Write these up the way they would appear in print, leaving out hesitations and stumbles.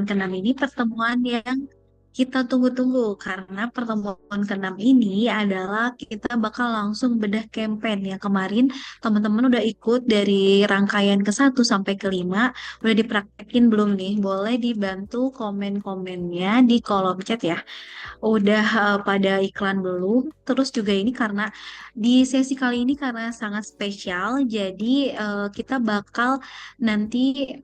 ke-6 ini pertemuan yang kita tunggu-tunggu karena pertemuan ke-6 ini adalah kita bakal langsung bedah campaign yang kemarin teman-teman udah ikut dari rangkaian ke-1 sampai ke-5 udah dipraktekin belum nih? Boleh dibantu komen-komennya di kolom chat ya. Udah pada iklan belum? Terus juga ini karena di sesi kali ini karena sangat spesial, jadi kita bakal nanti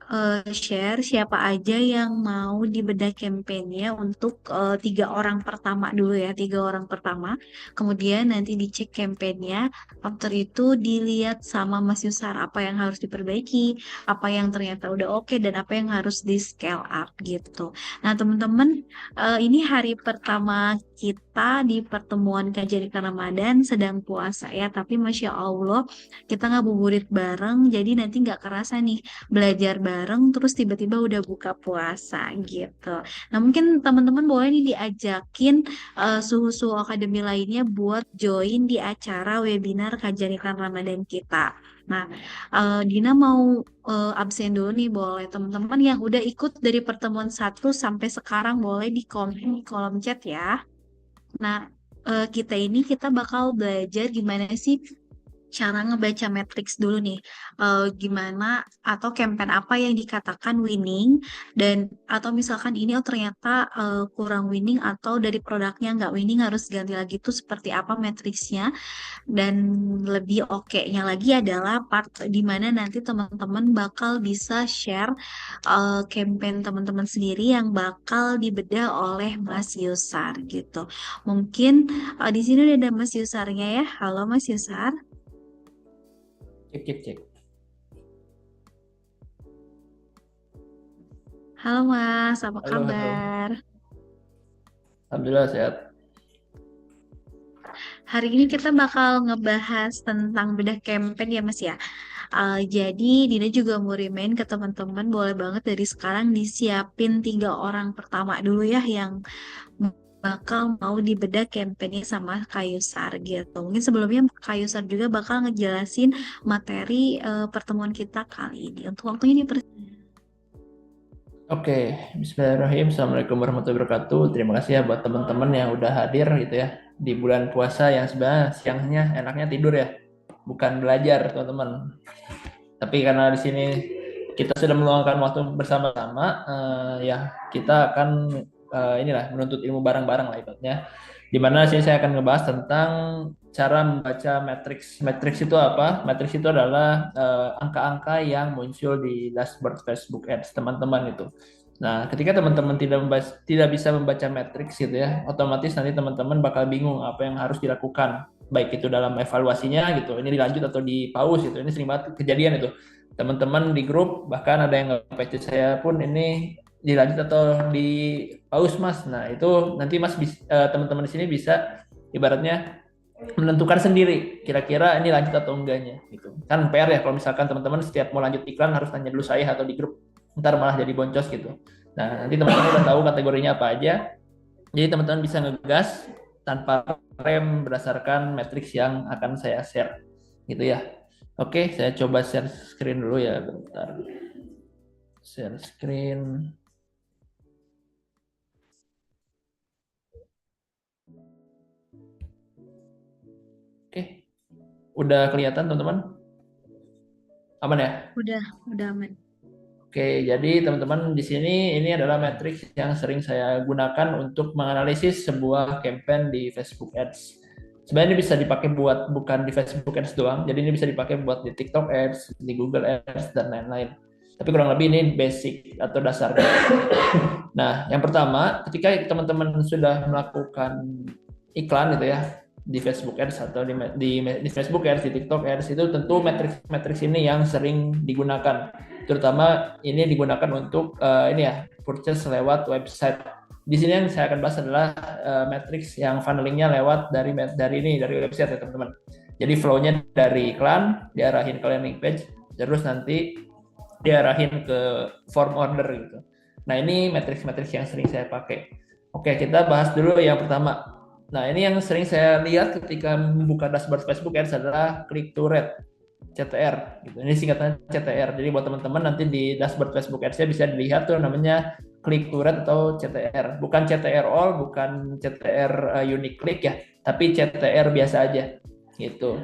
share siapa aja yang mau dibedah kampanye untuk 3 orang pertama dulu ya, 3 orang pertama. Kemudian nanti dicek kampanyenya, after itu dilihat sama Mas Yusar apa yang harus diperbaiki, apa yang ternyata udah oke dan apa yang harus di scale up gitu. Nah, teman-teman, ini hari pertama kita di pertemuan kajian ikan Ramadan sedang puasa ya, tapi Masya Allah kita ngabuburit bareng, jadi nanti nggak kerasa nih belajar bareng, terus tiba-tiba udah buka puasa gitu. Nah mungkin teman-teman boleh nih diajakin suhu-suhu akademi lainnya buat join di acara webinar kajian ikan Ramadan kita. Nah, Dina mau absen dulu nih, boleh teman-teman yang udah ikut dari pertemuan 1 sampai sekarang boleh di komen di kolom chat ya. Nah, kita bakal belajar gimana sih cara ngebaca matriks dulu nih. Gimana atau campaign apa yang dikatakan winning dan atau misalkan ini oh ternyata kurang winning atau dari produknya nggak winning harus ganti lagi tuh seperti apa matriksnya. Dan lebih oke-nya lagi adalah part di mana nanti teman-teman bakal bisa share campaign teman-teman sendiri yang bakal dibedah oleh Mas Yusar gitu. Mungkin di sini udah ada Mas Yusarnya ya. Halo Mas Yusar. Cek, cek, cek. Halo Mas, apa Halo, halo. kabar? Alhamdulillah sehat. Hari ini kita bakal ngebahas tentang bedah campaign ya Mas ya. Jadi Dina juga mau remind ke teman-teman boleh banget dari sekarang disiapin 3 orang pertama dulu ya yang bakal mau dibedah campaignnya sama Kayusar gitu. Mungkin sebelumnya Kayusar juga bakal ngejelasin materi pertemuan kita kali ini. Untuk waktunya Oke, Bismillahirrahmanirrahim. Assalamualaikum warahmatullahi wabarakatuh. Terima kasih ya buat teman-teman yang udah hadir gitu ya di bulan puasa yang sebenarnya siangnya enaknya tidur ya, bukan belajar teman-teman. Tapi karena di sini kita sudah meluangkan waktu bersama-sama, ya kita akan inilah menuntut ilmu bareng-bareng lah ibaratnya. Di mana sini saya akan ngebahas tentang cara membaca matriks. Matriks itu apa? Matriks itu adalah angka-angka yang muncul di dashboard Facebook Ads teman-teman itu. Nah, ketika teman-teman tidak bisa membaca matriks gitu ya, otomatis nanti teman-teman bakal bingung apa yang harus dilakukan. Baik itu dalam evaluasinya gitu, ini dilanjut atau di pause gitu. Ini sering banget kejadian itu. Teman-teman di grup bahkan ada yang nge-PC saya pun ini dilanjut atau di pause mas. Nah itu nanti mas teman-teman di sini bisa ibaratnya menentukan sendiri kira-kira ini lanjut atau enggaknya gitu. Kan PR ya kalau misalkan teman-teman setiap mau lanjut iklan harus tanya dulu saya atau di grup, ntar malah jadi boncos gitu. Nah nanti teman-teman udah tahu kategorinya apa aja, jadi teman-teman bisa ngegas tanpa rem berdasarkan matriks yang akan saya share gitu ya. Oke, saya coba share screen dulu ya bentar. Share screen. Oke, udah kelihatan teman-teman? Aman ya? udah aman. Oke, jadi teman-teman di sini ini adalah matriks yang sering saya gunakan untuk menganalisis sebuah campaign di Facebook Ads. Sebenarnya ini bisa dipakai buat bukan di Facebook Ads doang, jadi ini bisa dipakai buat di TikTok Ads, di Google Ads dan lain-lain. Tapi kurang lebih ini basic atau dasarnya. Nah, yang pertama, ketika teman-teman sudah melakukan iklan gitu ya di Facebook Ads atau di Facebook Ads, di TikTok Ads itu tentu matriks ini yang sering digunakan. Terutama ini digunakan untuk ini ya purchase lewat website. Di sini yang saya akan bahas adalah matriks yang funnelingnya lewat dari website ya teman-teman. Jadi flow-nya dari iklan diarahin ke landing page, terus nanti diarahin ke form order gitu. Nah ini matriks-matriks yang sering saya pakai. Oke, kita bahas dulu yang pertama. Nah ini yang sering saya lihat ketika membuka dashboard Facebook Ads adalah click to rate, CTR. Gitu. Ini singkatannya CTR. Jadi buat teman-teman nanti di dashboard Facebook Ads-nya bisa dilihat tuh namanya click to rate atau CTR. Bukan CTR all, bukan CTR unique click ya, tapi CTR biasa aja gitu.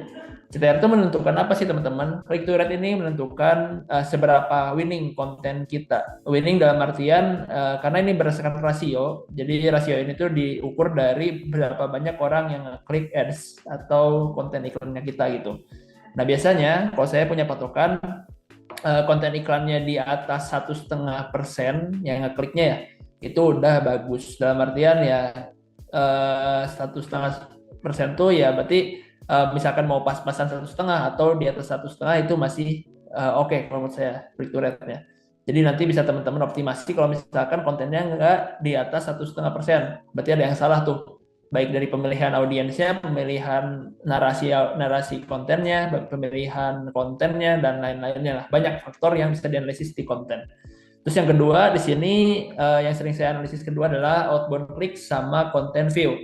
CTR itu menentukan apa sih teman-teman? Click to rate ini menentukan seberapa winning konten kita. Winning dalam artian karena ini berdasarkan rasio, jadi rasio ini tuh diukur dari berapa banyak orang yang klik ads atau konten iklannya kita gitu. Nah biasanya kalau saya punya patokan konten iklannya di atas 1,5% yang ngekliknya ya, itu udah bagus. Dalam artian ya 1,5% tuh ya berarti misalkan mau pas-pasan 1,5 atau di atas 1,5 itu masih oke kalau menurut saya click to rate-nya. Jadi nanti bisa teman-teman optimasi kalau misalkan kontennya nggak di atas 1,5%, berarti ada yang salah tuh. Baik dari pemilihan audiensnya, pemilihan narasi kontennya, pemilihan kontennya dan lain-lainnya lah. Banyak faktor yang bisa dianalisis di konten. Terus yang kedua di sini yang sering saya analisis kedua adalah outbound click sama content view.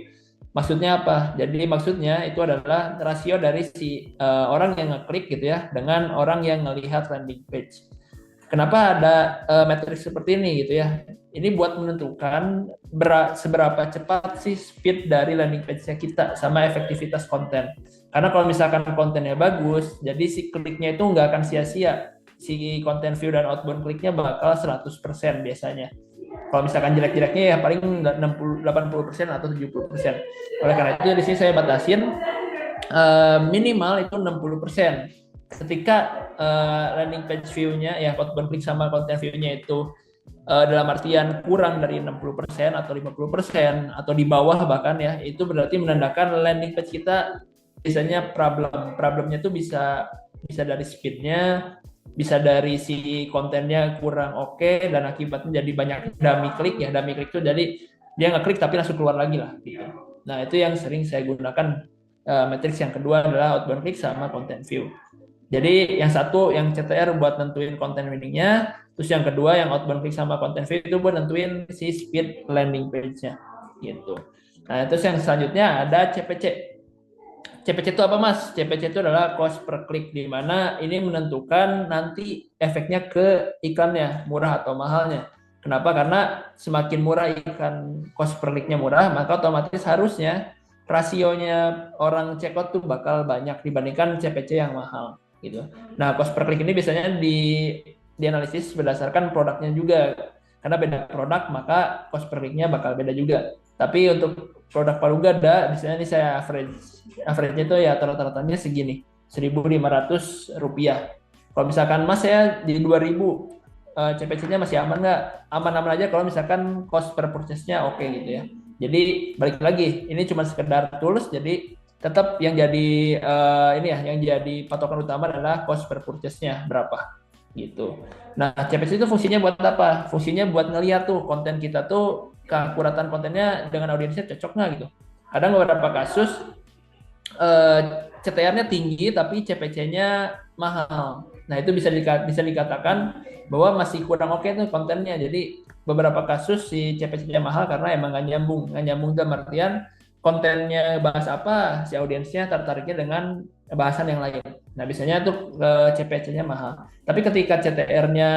Maksudnya apa? Jadi maksudnya itu adalah rasio dari si orang yang ngeklik gitu ya dengan orang yang ngelihat landing page. Kenapa ada metrik seperti ini gitu ya? Ini buat menentukan seberapa cepat sih speed dari landing page-nya kita sama efektivitas konten. Karena kalau misalkan kontennya bagus, jadi si kliknya itu nggak akan sia-sia. Si konten view dan outbound kliknya bakal 100% biasanya. Kalau misalkan jelek-jeleknya ya paling 80% atau 70%. Oleh karena itu di sini saya batasin minimal itu 60%. Ketika landing page view-nya ya outbound klik sama content view-nya itu dalam artian kurang dari 60% atau 50% atau di bawah bahkan ya, itu berarti menandakan landing page kita biasanya problemnya tuh bisa dari speednya, bisa dari si kontennya kurang oke, dan akibatnya jadi banyak dummy klik ya. Dummy klik itu jadi dia ngeklik tapi langsung keluar lagi lah gitu. Nah itu yang sering saya gunakan. Matrix yang kedua adalah outbound klik sama content view. Jadi yang satu yang CTR buat nentuin konten winningnya, terus yang kedua yang outbound click sama content view itu buat nentuin si speed landing page-nya gitu. Nah terus yang selanjutnya ada CPC. CPC itu apa mas? CPC itu adalah cost per click, di mana ini menentukan nanti efeknya ke iklannya, murah atau mahalnya. Kenapa? Karena semakin murah iklan, cost per click-nya murah, maka otomatis harusnya rasionya orang check out tuh bakal banyak dibandingkan CPC yang mahal gitu. Nah, cost per click ini biasanya dianalisis berdasarkan produknya juga. Karena beda produk, maka cost per click-nya bakal beda juga. Tapi untuk produk palu gada, misalnya ini saya average-nya itu ya rata-ratanya segini, Rp1.500. Kalau misalkan mas saya di 2.000, CPC-nya masih aman nggak? Aman-aman aja kalau misalkan cost per purchase-nya oke gitu ya. Jadi balik lagi, ini cuma sekedar tools, jadi tetap yang jadi ini ya, yang jadi patokan utama adalah cost per purchase-nya berapa gitu. Nah, CPC itu fungsinya buat apa? Fungsinya buat ngeliat tuh konten kita tuh keakuratan kontennya dengan audiensnya cocok nggak gitu. Kadang beberapa kasus CTR-nya tinggi tapi CPC-nya mahal. Nah, itu bisa dikatakan bahwa masih kurang oke tuh kontennya. Jadi beberapa kasus si CPC-nya mahal karena emang nggak nyambung dalam artian kontennya bahas apa, si audiensnya tertariknya dengan bahasan yang lain. Nah, biasanya tuh CPC-nya mahal. Tapi ketika CTR-nya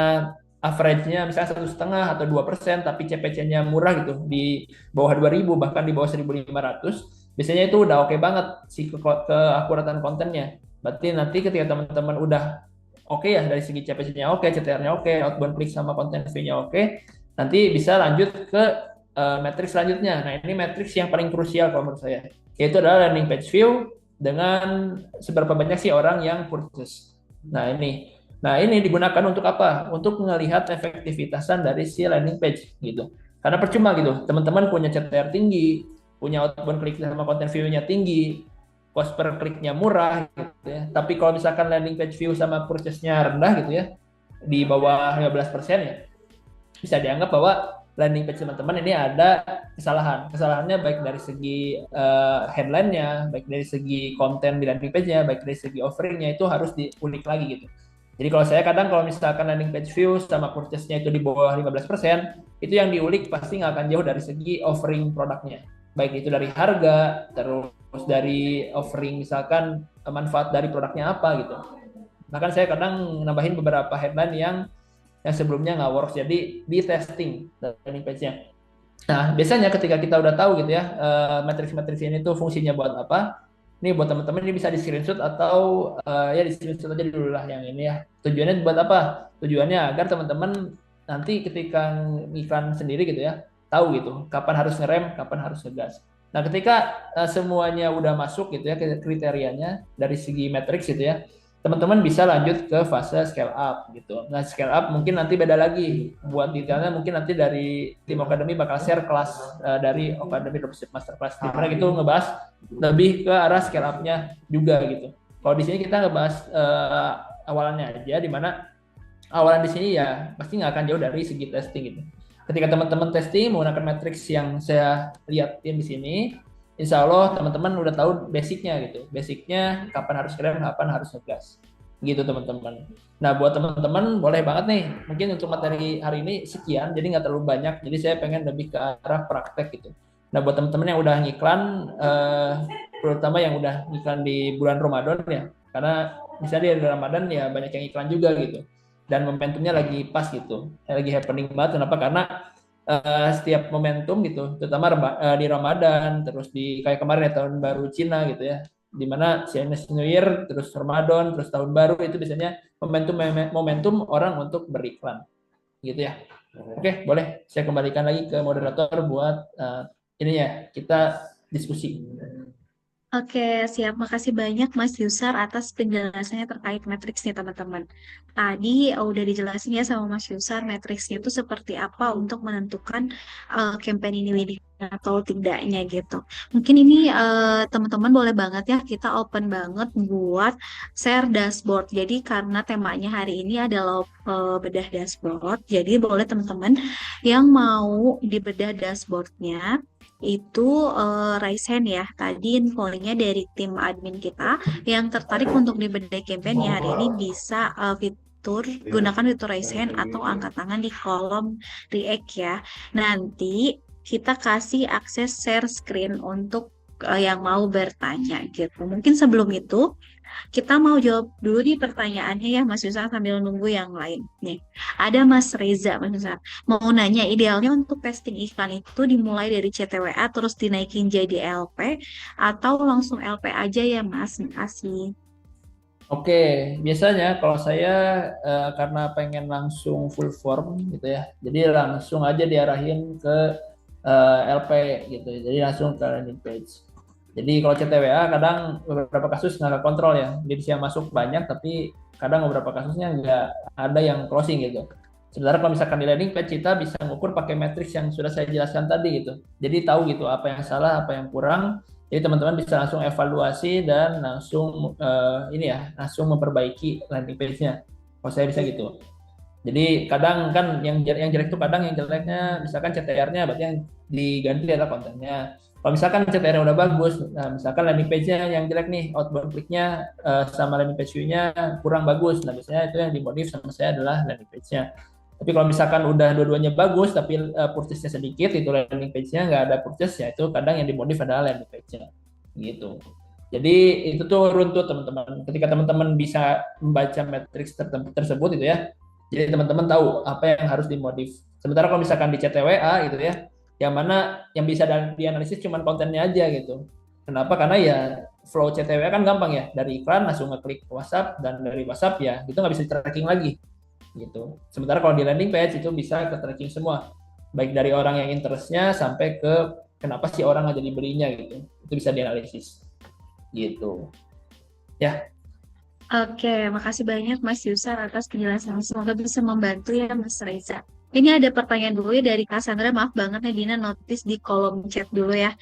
average-nya misalnya 1,5 atau 2%, tapi CPC-nya murah gitu, di bawah 2.000, bahkan di bawah 1.500, biasanya itu udah oke banget si keakuratan kontennya. Berarti nanti ketika teman-teman udah oke ya dari segi CPC-nya oke, CTR-nya oke, outbound click sama content view-nya oke, nanti bisa lanjut ke matriks selanjutnya. Nah, ini matriks yang paling krusial kalau menurut saya, yaitu adalah landing page view dengan seberapa banyak sih orang yang purchase. Nah, ini digunakan untuk apa? Untuk melihat efektivitasan dari si landing page gitu. Karena percuma gitu, teman-teman punya CTR tinggi, punya outbound click sama content view-nya tinggi, cost per kliknya murah gitu ya. Tapi kalau misalkan landing page view sama purchase-nya rendah gitu ya, di bawah 15% ya, bisa dianggap bahwa landing page teman-teman ini ada kesalahan. Kesalahannya baik dari segi headline-nya, baik dari segi konten di landing page-nya, baik dari segi offering-nya, itu harus diulik lagi gitu. Jadi kalau saya kadang kalau misalkan landing page view sama purchase-nya itu di bawah 15%, itu yang diulik pasti nggak akan jauh dari segi offering produknya. Baik itu dari harga, terus dari offering misalkan manfaat dari produknya apa gitu. Bahkan saya kadang nambahin beberapa headline yang yang sebelumnya nggak works, jadi di testing landing page-nya. Nah, biasanya ketika kita udah tahu gitu ya, matriks-matriks ini tuh fungsinya buat apa, ini buat teman-teman ini bisa di screenshot atau ya di screenshot aja dulu lah yang ini ya. Tujuannya buat apa? Tujuannya agar teman-teman nanti ketika iklan sendiri gitu ya, tahu gitu kapan harus ngerem, kapan harus ngegas. Nah, ketika semuanya udah masuk gitu ya kriterianya dari segi matriks gitu ya, teman-teman bisa lanjut ke fase scale up gitu. Nah, scale up mungkin nanti beda lagi. Buat detailnya mungkin nanti dari tim Academy bakal share kelas dari Academy Dropship Masterclass. Di mana gitu ngebahas lebih ke arah scale up-nya juga gitu. Kalau di sini kita ngebahas awalannya aja, di mana awalan di sini ya pasti nggak akan jauh dari segi testing gitu. Ketika teman-teman testing menggunakan matriks yang saya lihatin di sini, insya Allah teman-teman udah tahu basicnya gitu. Basicnya kapan harus rem, kapan harus ngegas. Gitu teman-teman. Nah buat teman-teman boleh banget nih. Mungkin untuk materi hari ini sekian, jadi nggak terlalu banyak. Jadi saya pengen lebih ke arah praktek gitu. Nah buat teman-teman yang udah ngiklan, terutama yang udah ngiklan di bulan Ramadan ya, karena misalnya di Ramadan ya banyak yang iklan juga gitu. Dan momentumnya lagi pas gitu, lagi happening banget. Kenapa? Karena setiap momentum gitu, terutama di Ramadan, terus di kayak kemarin ya tahun baru Cina gitu ya, dimana Chinese New Year, terus Ramadan, terus tahun baru itu biasanya momentum orang untuk beriklan, gitu ya. Oke, boleh saya kembalikan lagi ke moderator buat ini ya kita diskusi. Oke, siap. Makasih banyak Mas Yusar atas penjelasannya terkait matriksnya teman-teman. Tadi udah dijelasin ya sama Mas Yusar matriksnya itu seperti apa untuk menentukan campaign ini winning atau tidaknya gitu. Mungkin ini teman-teman boleh banget ya kita open banget buat share dashboard. Jadi karena temanya hari ini adalah bedah dashboard, jadi boleh teman-teman yang mau dibedah dashboardnya itu raise hand ya. Tadi infonya dari tim admin kita yang tertarik untuk dibedah campaign ya hari ini bisa gunakan fitur raise hand atau angkat tangan di kolom react ya. Nanti kita kasih akses share screen untuk yang mau bertanya gitu. Mungkin sebelum itu kita mau jawab dulu nih pertanyaannya ya Mas Yusuf sambil nunggu yang lain. Nih, ada Mas Reza, Mas Yusuf. Mau nanya, idealnya untuk testing iklan itu dimulai dari CTWA terus dinaikin jadi LP atau langsung LP aja ya Mas? Makasih. Oke, biasanya kalau saya karena pengen langsung full form gitu ya, jadi langsung aja diarahin ke LP gitu, jadi langsung ke landing page. Jadi kalau CTWA kadang beberapa kasus nggak kontrol ya, jadi saya masuk banyak tapi kadang beberapa kasusnya nggak ada yang closing gitu. Sementara kalau misalkan di landing page kita bisa mengukur pakai matriks yang sudah saya jelaskan tadi gitu. Jadi tahu gitu apa yang salah, apa yang kurang. Jadi teman-teman bisa langsung evaluasi dan langsung ini ya, langsung memperbaiki landing page-nya. Kalau saya bisa gitu. Jadi kadang kan yang jelek itu kadang yang jeleknya misalkan CTR-nya berarti yang diganti adalah kontennya. Kalau misalkan CTR-nya udah bagus, nah misalkan landing page-nya yang jelek nih, outbound click-nya sama landing page view-nya kurang bagus. Nah biasanya itu yang dimodif sama saya adalah landing page-nya. Tapi kalau misalkan udah dua-duanya bagus tapi purchase-nya sedikit, itu landing page-nya nggak ada purchase, ya itu kadang yang dimodif adalah landing page-nya. Gitu. Jadi itu tuh runtut teman-teman. Ketika teman-teman bisa membaca matriks tersebut itu ya, jadi teman-teman tahu apa yang harus dimodif. Sementara kalau misalkan di CTWA gitu ya, yang mana yang bisa dianalisis cuma kontennya aja gitu. Kenapa? Karena ya flow CTWA kan gampang ya, dari iklan langsung ngeklik WhatsApp dan dari WhatsApp ya itu nggak bisa tracking lagi gitu. Sementara kalau di landing page itu bisa ke tracking semua, baik dari orang yang interestnya sampai ke kenapa sih orang nggak jadi belinya gitu. Itu bisa dianalisis gitu. Ya. Oke, makasih banyak Mas Yusar atas penjelasannya. Semoga bisa membantu ya Mas Reza. Ini ada pertanyaan dulu ya dari Cassandra. Maaf banget nih Dina notice di kolom chat dulu ya.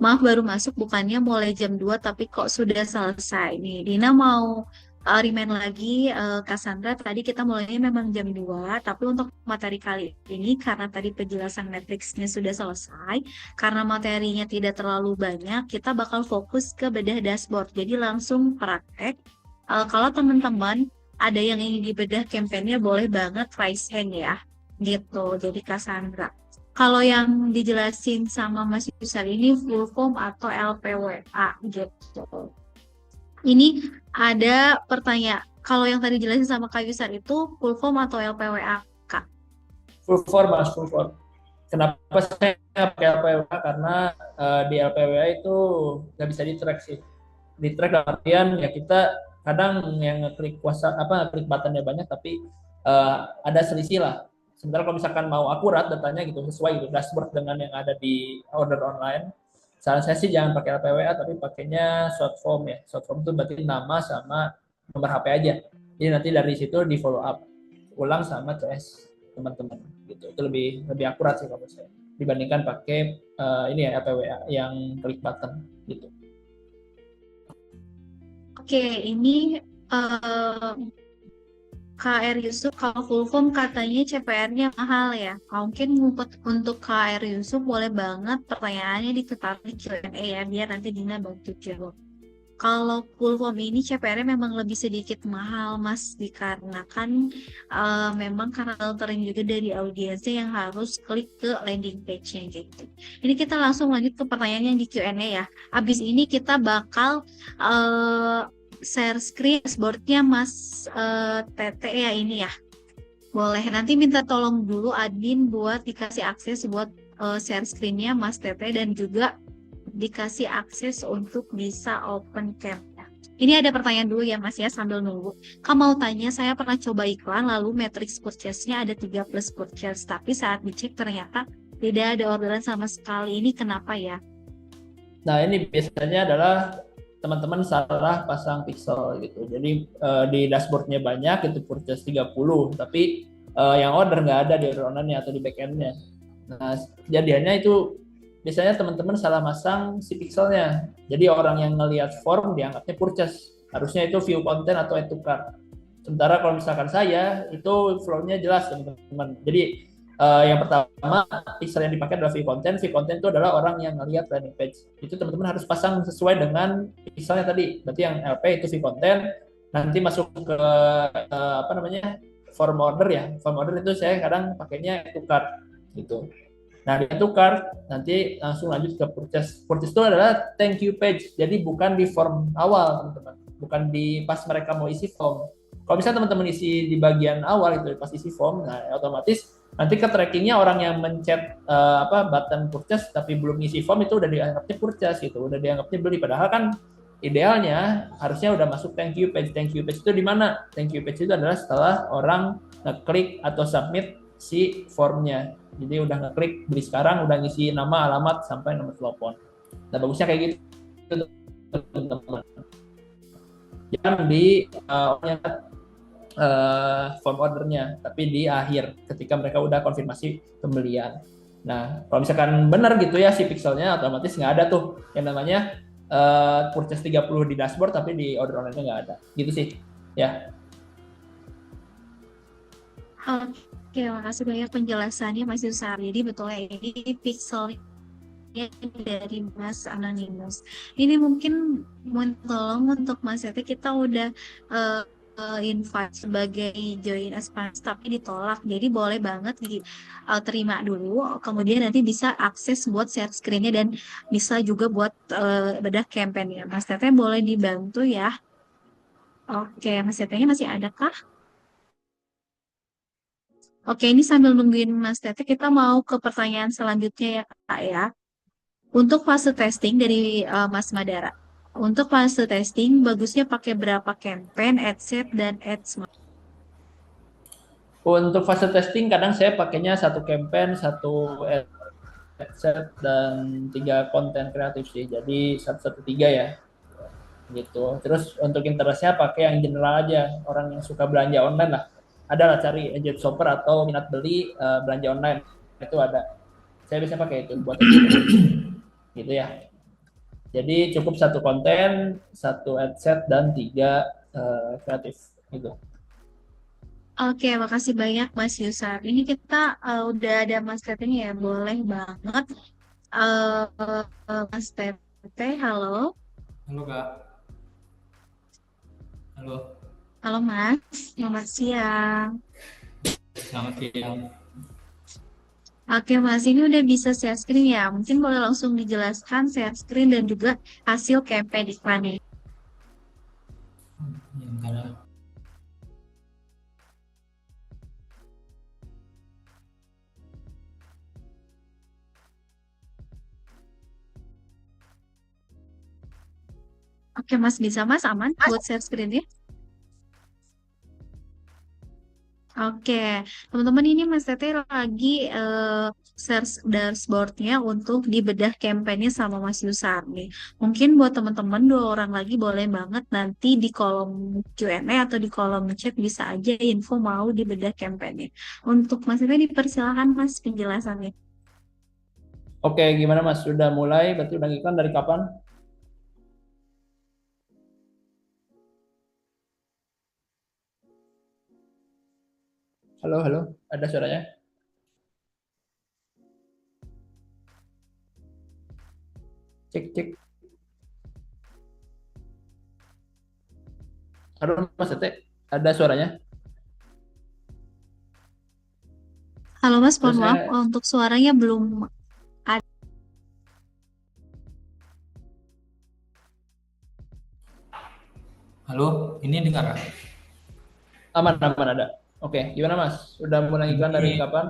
Maaf baru masuk bukannya mulai jam 2 tapi kok sudah selesai nih. Dina mau remind lagi Cassandra tadi kita mulainya memang jam 2 tapi untuk materi kali ini karena tadi penjelasan matriksnya sudah selesai, karena materinya tidak terlalu banyak, kita bakal fokus ke bedah dashboard. Jadi langsung praktek. Kalau teman-teman ada yang ingin dibedah kampanye boleh banget raise hand ya. Gitu. Jadi Cassandra. Kalau yang dijelasin sama Mas Yusar ini full form atau LPWA gitu. Ini ada pertanyaan. Kalau yang tadi jelasin sama Kak Yusar itu full form atau LPWA, Kak? Full form mas, full form. Kenapa saya pakai LPWA? Karena di LPWA itu nggak bisa di track sih. Di track dalam artian ya kita kadang yang ngeklik kuasa apa klik buttonnya banyak tapi ada selisih lah. Sementara kalau misalkan mau akurat datanya gitu sesuai gitu dashboard dengan yang ada di order online. Saran saya sih jangan pakai LPWA tapi pakainya short form ya. Short form itu berarti nama sama nomor HP aja. Jadi nanti dari situ di follow up ulang sama CS teman-teman gitu. Itu lebih lebih akurat sih kalau saya dibandingkan pakai ini ya LPWA yang klik button gitu. Oke, ini eh, KR Yusuf, kalau full form katanya CPR-nya mahal ya. Mungkin untuk KR Yusuf boleh banget pertanyaannya ditaruh di Q&A ya, biar nanti Dina bantu jawab. Kalau full form ini CPR-nya memang lebih sedikit mahal, Mas, dikarenakan memang karena filtering juga dari audiensnya yang harus klik ke landing page-nya gitu. Ini kita langsung lanjut ke pertanyaan yang di Q&A ya. Abis ini kita bakal uh, share screen dashboard-nya Mas Tete ya ini ya. Boleh, nanti minta tolong dulu admin buat dikasih akses buat share screen-nya Mas Tete dan juga dikasih akses untuk bisa open cam. Ini ada pertanyaan dulu ya Mas ya sambil nunggu. Kamu mau tanya, saya pernah coba iklan lalu matrix purchase-nya ada 3 plus purchase, tapi saat dicek ternyata tidak ada orderan sama sekali. Ini kenapa ya? Nah, ini biasanya adalah teman-teman salah pasang pixel gitu. Jadi di dashboardnya banyak itu purchase 30, tapi yang order nggak ada di order online atau di backend-nya. Nah, kejadiannya itu biasanya teman-teman salah masang si pixelnya. Jadi orang yang ngelihat form dianggapnya purchase. Harusnya itu view content atau add to cart. Sementara kalau misalkan saya itu flow-nya jelas teman-teman. Jadi yang pertama pixel yang dipakai adalah view content. View content itu adalah orang yang ngelihat landing page. Itu teman-teman harus pasang sesuai dengan pixelnya tadi. Berarti yang LP itu view content. Nanti masuk ke apa namanya form order ya. Form order itu saya kadang pakainya to cart gitu. Nah, dia tukar, nanti langsung lanjut ke purchase. Purchase itu adalah thank you page. Jadi bukan di form awal, teman-teman. Bukan di pas mereka mau isi form. Kalau misalnya teman-teman isi di bagian awal itu pas isi form, nah otomatis nanti ke trackingnya orang yang mencet apa button purchase tapi belum isi form itu udah dianggapnya purchase gitu, udah dianggapnya beli. Padahal kan idealnya harusnya udah masuk thank you page. Thank you page itu di mana? Thank you page itu adalah setelah orang ngeklik atau submit si formnya. Jadi udah ngeklik beli sekarang, udah ngisi nama, alamat, sampai nomor telepon. Nah bagusnya kayak gitu teman-teman. Jangan di form ordernya, tapi di akhir ketika mereka udah konfirmasi pembelian. Nah kalau misalkan benar gitu ya si pixelnya otomatis nggak ada tuh yang namanya purchase 30 di dashboard tapi di order online-nya nggak ada. Gitu sih. Ya. Oke, makasih banyak penjelasannya Mas Yusar. Jadi betulnya ini pixel dari Mas Anonymous. Ini mungkin mau tolong untuk Mas Yati, kita udah uh, invite sebagai join as partners tapi ditolak. Jadi boleh banget terima dulu, kemudian nanti bisa akses buat share screen-nya dan bisa juga buat bedah campaign ya. Mas Tete boleh dibantu ya. Oke, Mas Tete masih ada kah? Oke, ini sambil nungguin Mas Tete, kita mau ke pertanyaan selanjutnya ya Kak ya. Untuk fase testing dari Mas Madara. Untuk fase testing, bagusnya pakai berapa campaign, ad set, dan ads. Untuk fase testing kadang saya pakainya satu campaign, satu set dan 3 konten kreatif sih. Jadi 113 ya gitu. Terus untuk interestnya pakai yang general aja. Orang yang suka belanja online lah. Ada lah cari agent shopper atau minat beli belanja online itu ada. Saya biasanya pakai itu buat gitu ya. Jadi cukup satu konten, satu ad set dan 3 kreatif gitu. Oke, makasih banyak Mas Yusar. Ini kita udah ada Mas Tetenya ya, boleh banget. Mas Tete, halo. Halo Kak. Halo. Halo Mas, selamat siang. Selamat siang. Oke Mas, ini udah bisa share screen ya. Mungkin boleh langsung dijelaskan share screen dan juga hasil campaign iklannya. Ya, bentar ya. Oke, Mas, bisa Mas aman buat share screen-nya? Oke, teman-teman, ini Mas Tete lagi share dashboard-nya untuk dibedah campaign-nya sama Mas Yusar nih. Mungkin buat teman-teman 2 orang lagi boleh banget nanti di kolom Q&A atau di kolom chat bisa aja info mau dibedah campaign-nya. Untuk Mas Tete dipersilakan Mas penjelasannya. Oke, gimana Mas? Sudah mulai? Berarti udah iklan dari kapan? Halo, halo. Ada suaranya? Cek, cek. Halo Mas Tete, ada suaranya? Halo Mas, Terus mohon maaf saya, untuk suaranya belum ada. Halo, ini dengar? aman, aman ada. Oke, gimana Mas? Sudah mulai iklan dari Ini kapan?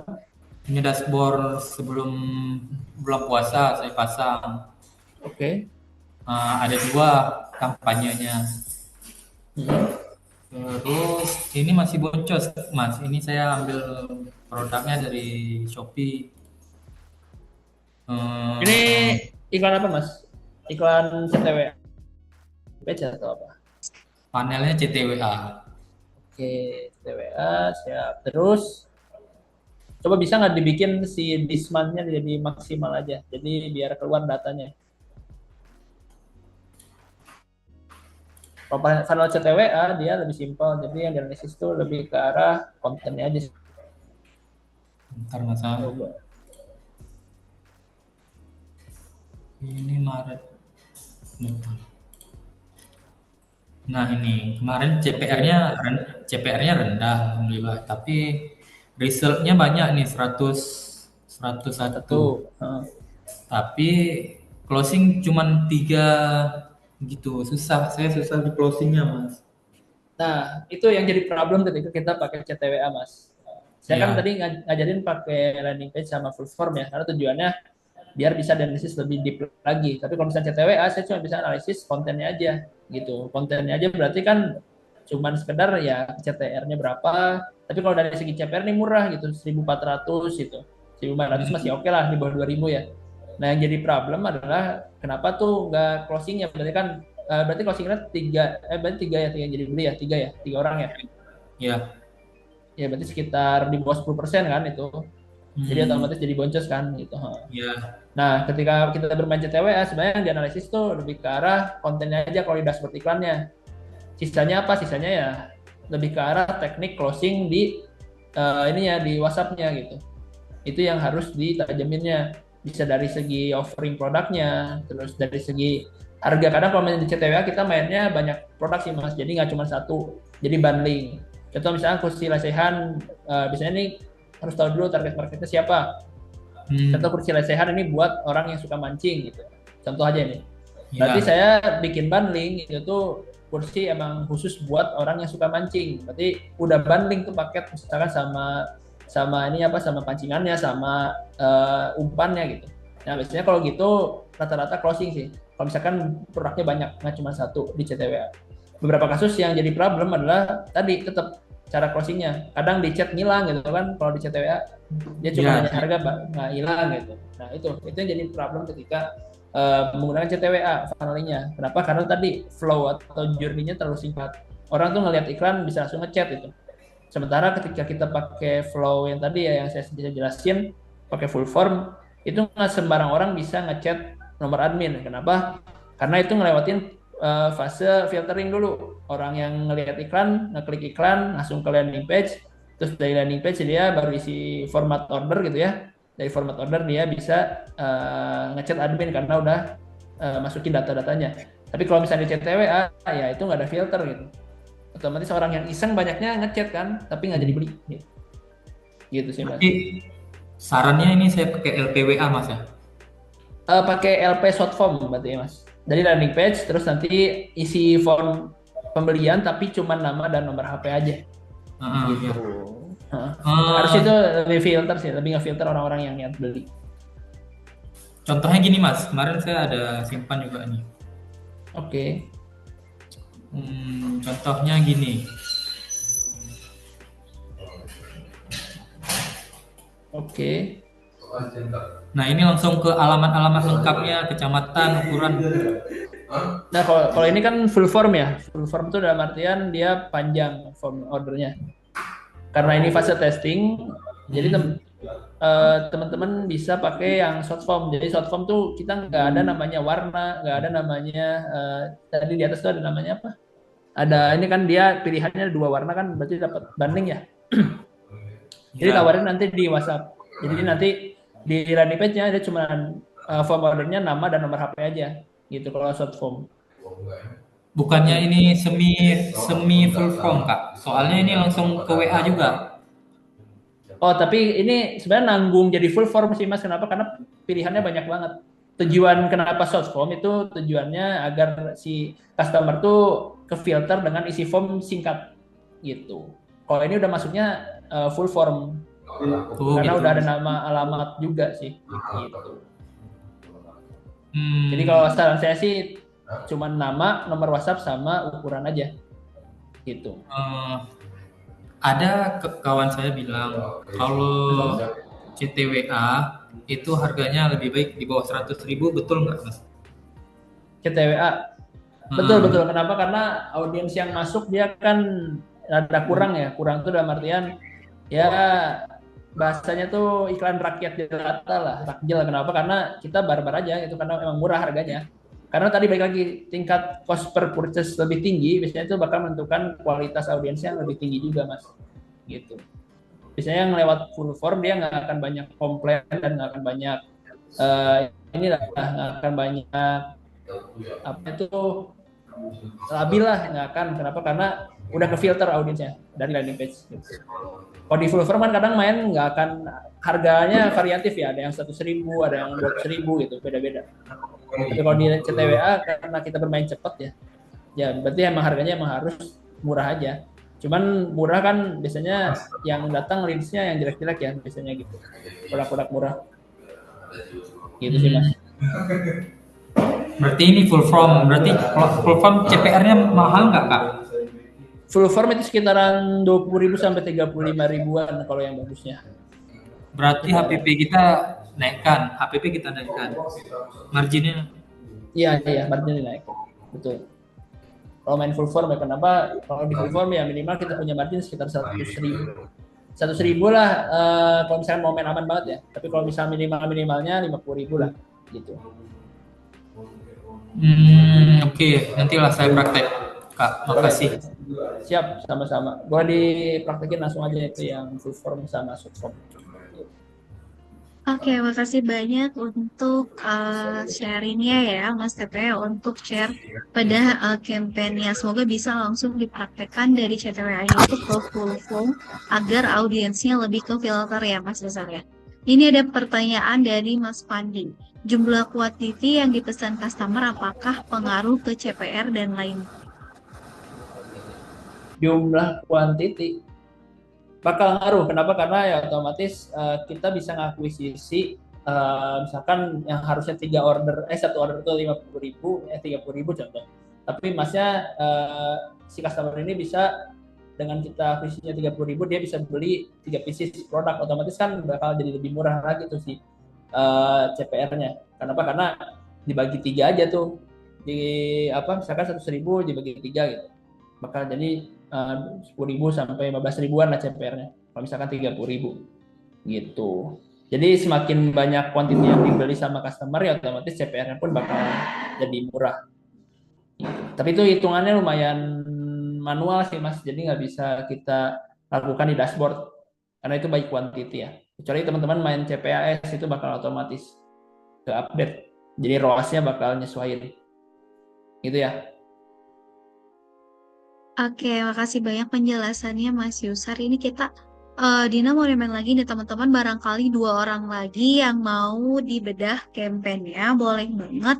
ini dashboard sebelum bulan puasa saya pasang. Oke. Ada dua kampanyenya. Hmm. Terus ini masih boncos, Mas. Ini saya ambil produknya dari Shopee. Ini Eh, iklan apa Mas? Iklan CTW page atau apa? Panelnya CTWA. Oke, CTWA siap. Terus coba bisa nggak dibikin si disman-nya jadi maksimal aja. Jadi biar keluar datanya. Kalau funnel CTWA dia lebih simpel. Jadi yang dianalisis itu lebih ke arah kontennya aja. Bentar, Mas. Coba. Ini Maret. Bentar. Nah, ini kemarin Oke. CPR-nya rendah alhamdulillah, tapi resultnya banyak nih 101. Satu. Tapi closing cuman 3 gitu. Susah, saya susah di closingnya, Mas. Nah, itu yang jadi problem ketika kita pakai CTWA, Mas. Saya kan Ya, tadi ngajarin pakai landing page sama full form ya, karena tujuannya biar bisa analisis lebih deep lagi. Tapi kalau misalnya CTWA, saya cuma bisa analisis kontennya aja, gitu. Kontennya aja berarti kan cuman sekedar ya CTR-nya berapa. Tapi kalau dari segi CPR ini murah gitu, 1.400 gitu. 1.400 masih oke lah, di bawah 2.000 ya. Nah, yang jadi problem adalah kenapa tuh nggak closingnya? Berarti kan berarti closing rate berarti tiga ya, tiga yang jadi beli ya, tiga orang ya. ya. Ya berarti sekitar di bawah 10% kan itu. Jadi Hmm, otomatis jadi boncos kan gitu. ya, Nah, ketika kita bermain CTWA sebenarnya yang dianalisis tuh lebih ke arah kontennya aja kalau di dashboard iklannya. Sisanya apa? Sisanya ya lebih ke arah teknik closing di ini ya di WhatsApp-nya gitu. Itu yang harus ditajaminnya. Bisa dari segi offering produknya, terus dari segi harga. Kadang kalau main di CTWA kita mainnya banyak produk sih Mas, jadi nggak cuma satu. Jadi bundling. Contoh misalnya kursi lesehan, biasanya nih harus tahu dulu target marketnya siapa. Contoh hmm, kursi lesehan ini buat orang yang suka mancing gitu. Contoh aja nih. Berarti ya, saya bikin bundling itu tuh kursi emang khusus buat orang yang suka mancing. Berarti udah bundling tuh paket misalkan sama sama ini apa sama pancingannya sama umpannya gitu. Nah biasanya kalau gitu rata-rata closing sih. Kalau misalkan produknya banyak nggak cuma satu di CTWA. Beberapa kasus yang jadi problem adalah tadi tetap cara closingnya. Kadang di chat ngilang gitu kan kalau di CTWA dia cuma ya. nanya harga nggak hilang gitu. Nah itu yang jadi problem ketika menggunakan CTWA funnelingnya. Kenapa? Karena tadi flow atau journey-nya terlalu singkat. Orang tuh ngelihat iklan bisa langsung ngechat itu. Sementara ketika kita pakai flow yang tadi ya yang saya jelasin, pakai full form, itu nggak sembarang orang bisa ngechat nomor admin. Kenapa? Karena itu ngelewatin fase filtering dulu. Orang yang ngelihat iklan, ngeklik iklan, langsung ke landing page, terus dari landing page dia baru isi format order gitu ya. Dari format order dia bisa ngechat admin karena udah masukin data-datanya. Tapi kalau misalnya di CTWA, ya itu nggak ada filter gitu. Otomatis orang yang iseng banyaknya ngechat kan, tapi nggak jadi Hmm. beli. Gitu sih mas. Tapi sarannya ini saya pakai LPWA, Mas ya. Pakai LP short form berarti ya mas. Dari landing page, terus nanti isi form pembelian tapi cuma nama dan nomor HP aja gitu. Ya. Harus itu lebih filter sih, lebih ngefilter orang-orang yang niat beli. Contohnya gini Mas, kemarin saya ada simpan juga nih. Oke. Contohnya gini. Oke. Nah ini langsung ke alamat-alamat lengkapnya, kecamatan, ukuran. Nah kalau ini kan full form ya, full form itu dalam artian dia panjang form ordernya. Karena ini fase testing, jadi teman-teman bisa pakai yang short form. Jadi short form tuh kita nggak ada namanya warna, nggak ada namanya tadi di atas tuh ada namanya apa? Ada ini kan dia pilihannya dua warna kan, berarti dapat banding ya. Jadi tawarin nanti di WhatsApp. Jadi nanti di landing page-nya ada cuma form ordernya nama dan nomor HP aja, gitu kalau short form. Bukannya ini semi full form Kak? Soalnya ini langsung ke WA juga. Oh, tapi ini sebenarnya nanggung jadi full form sih Mas. Kenapa? Karena pilihannya banyak banget. Tujuan kenapa short form itu tujuannya agar si customer tuh ke filter dengan isi form singkat gitu. Kalau ini udah masuknya full form. Karena gitu. udah ada nama alamat juga sih gitu. Jadi kalau saran saya sih cuma nama, nomor WhatsApp sama ukuran aja gitu. Ada kawan saya bilang kalau CTWA itu harganya lebih baik di bawah 100.000, betul nggak Mas? CTWA betul. Kenapa? Karena audiens yang masuk dia kan ada kurang ya. Kurang tuh dalam artian ya bahasanya tuh iklan rakyat jelata lah, rakjel. Kenapa? Karena kita barbar aja itu, karena emang murah harganya. Karena tadi balik lagi tingkat cost per purchase lebih tinggi, biasanya itu bakal menentukan kualitas audiensnya yang lebih tinggi juga Mas. Gitu. Biasanya yang lewat full form dia nggak akan banyak komplain dan nggak akan banyak nggak akan banyak apa itu labil lah, nggak akan. Kenapa? Karena udah ke filter audiensnya dari landing page. Gitu. Kalau di full form kan kadang main nggak akan, harganya variatif ya, ada yang 100.000, ada yang 200.000 gitu, beda-beda. Tapi kalau di CTWA karena kita bermain cepat ya berarti emang harganya emang harus murah aja. Cuman murah kan biasanya yang datang leads-nya yang jelek-jelek ya biasanya gitu. Produk-produk murah. Gitu sih Mas. Berarti ini full form. Berarti full form CPR-nya mahal nggak Kak? Full form itu sekitaran 20.000 sampai 35.000-an kalau yang bagusnya. Berarti HPP kita naikkan. Marginnya? Iya, marginnya naik. Betul. Kalau main full form ya, kenapa? Kalau di full form ya minimal kita punya margin sekitar 100.000. 100.000 lah kalau misalkan mau main aman banget ya. Tapi kalau misalnya minimalnya 50.000 lah gitu. Oke. Nantilah saya praktek Kak. Makasih. Siap, sama-sama. Gua dipraktekin langsung aja itu yang full form sama short form. Oke, makasih banyak untuk sharingnya ya Mas Tepe, untuk share pada kampanye. Semoga bisa langsung dipraktekkan dari CTWA itu ke full form agar audiensnya lebih ke filter ya Mas Besar ya. Ini ada pertanyaan dari Mas Pandi. Jumlah quantity yang dipesan customer apakah pengaruh ke CPR dan lain? Jumlah quantity bakal ngaruh. Kenapa? Karena ya otomatis kita bisa ngakuisisi misalkan yang harusnya 1 order itu 50.000, 30.000 contoh. Tapi Masnya si customer ini bisa dengan kita akuisisinya 30.000 dia bisa beli 3 pieces produk, otomatis kan bakal jadi lebih murah lagi tuh si CPR-nya. Kenapa? Karena dibagi 3 aja tuh. Misalkan 100.000 dibagi 3 gitu. Bakal jadi 10.000 sampai 15.000-an lah CPR-nya. Kalau misalkan 30.000 gitu. Jadi semakin banyak quantity yang dibeli sama customer ya otomatis CPR-nya pun bakal jadi murah. Tapi itu hitungannya lumayan manual sih Mas. Jadi nggak bisa kita lakukan di dashboard karena itu by quantity ya. Kecuali teman-teman main CPAS itu bakal otomatis ke update. Jadi ROAS-nya bakal nyesuaiin. Gitu ya. Oke, makasih banyak penjelasannya Mas Yusar. Ini kita Dina mau remen lagi nih teman-teman, barangkali 2 orang lagi yang mau dibedah kampanye boleh banget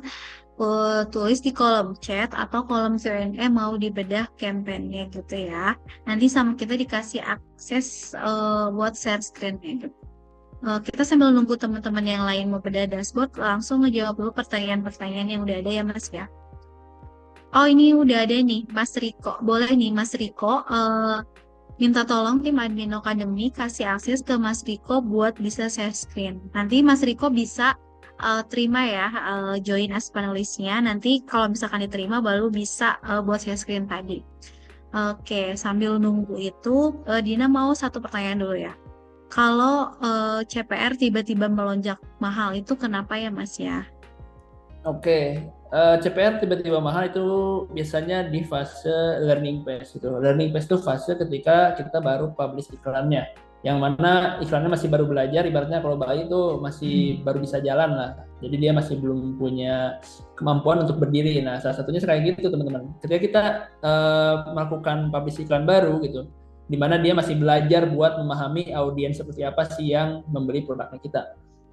tulis di kolom chat atau kolom Q&A mau dibedah kampanye gitu ya. Nanti sama kita dikasih akses buat share screen-nya gitu. Kita sambil nunggu teman-teman yang lain mau bedah dashboard, langsung ngejawab dulu pertanyaan-pertanyaan yang udah ada ya Mas ya. Oh ini udah ada nih Mas Riko. Boleh nih Mas Riko, minta tolong tim admin Academy kasih akses ke Mas Riko buat bisa share screen. Nanti Mas Riko bisa terima ya, join as panelisnya. Nanti kalau misalkan diterima baru bisa buat share screen tadi. Oke, sambil nunggu itu, Dina mau satu pertanyaan dulu ya. Kalau CPR tiba-tiba melonjak mahal itu kenapa ya Mas ya? Oke, CPR tiba-tiba mahal itu biasanya di fase learning phase itu. Learning phase itu fase ketika kita baru publish iklannya. Yang mana iklannya masih baru belajar, ibaratnya kalau bayi itu masih baru bisa jalan lah. Jadi dia masih belum punya kemampuan untuk berdiri. Nah, salah satunya kayak gitu teman-teman. Ketika kita melakukan publish iklan baru gitu, di mana dia masih belajar buat memahami audiens seperti apa sih yang membeli produknya kita.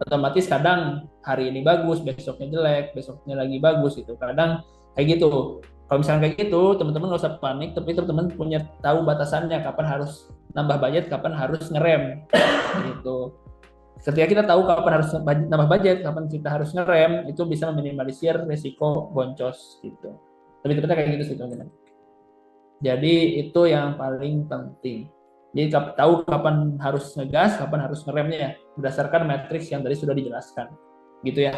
Otomatis kadang hari ini bagus, besoknya jelek, besoknya lagi bagus gitu. Kadang kayak gitu. Kalau misalnya kayak gitu, teman-teman nggak usah panik, tapi teman-teman punya tahu batasannya kapan harus nambah budget, kapan harus ngerem gitu. Ketika kita tahu kapan harus nambah budget, kapan kita harus ngerem, itu bisa meminimalisir risiko boncos gitu. Lebih tepatnya kayak gitu sih teman-teman. Jadi itu yang paling penting. Jadi tahu kapan harus ngegas, kapan harus ngeremnya berdasarkan matriks yang tadi sudah dijelaskan. Gitu ya.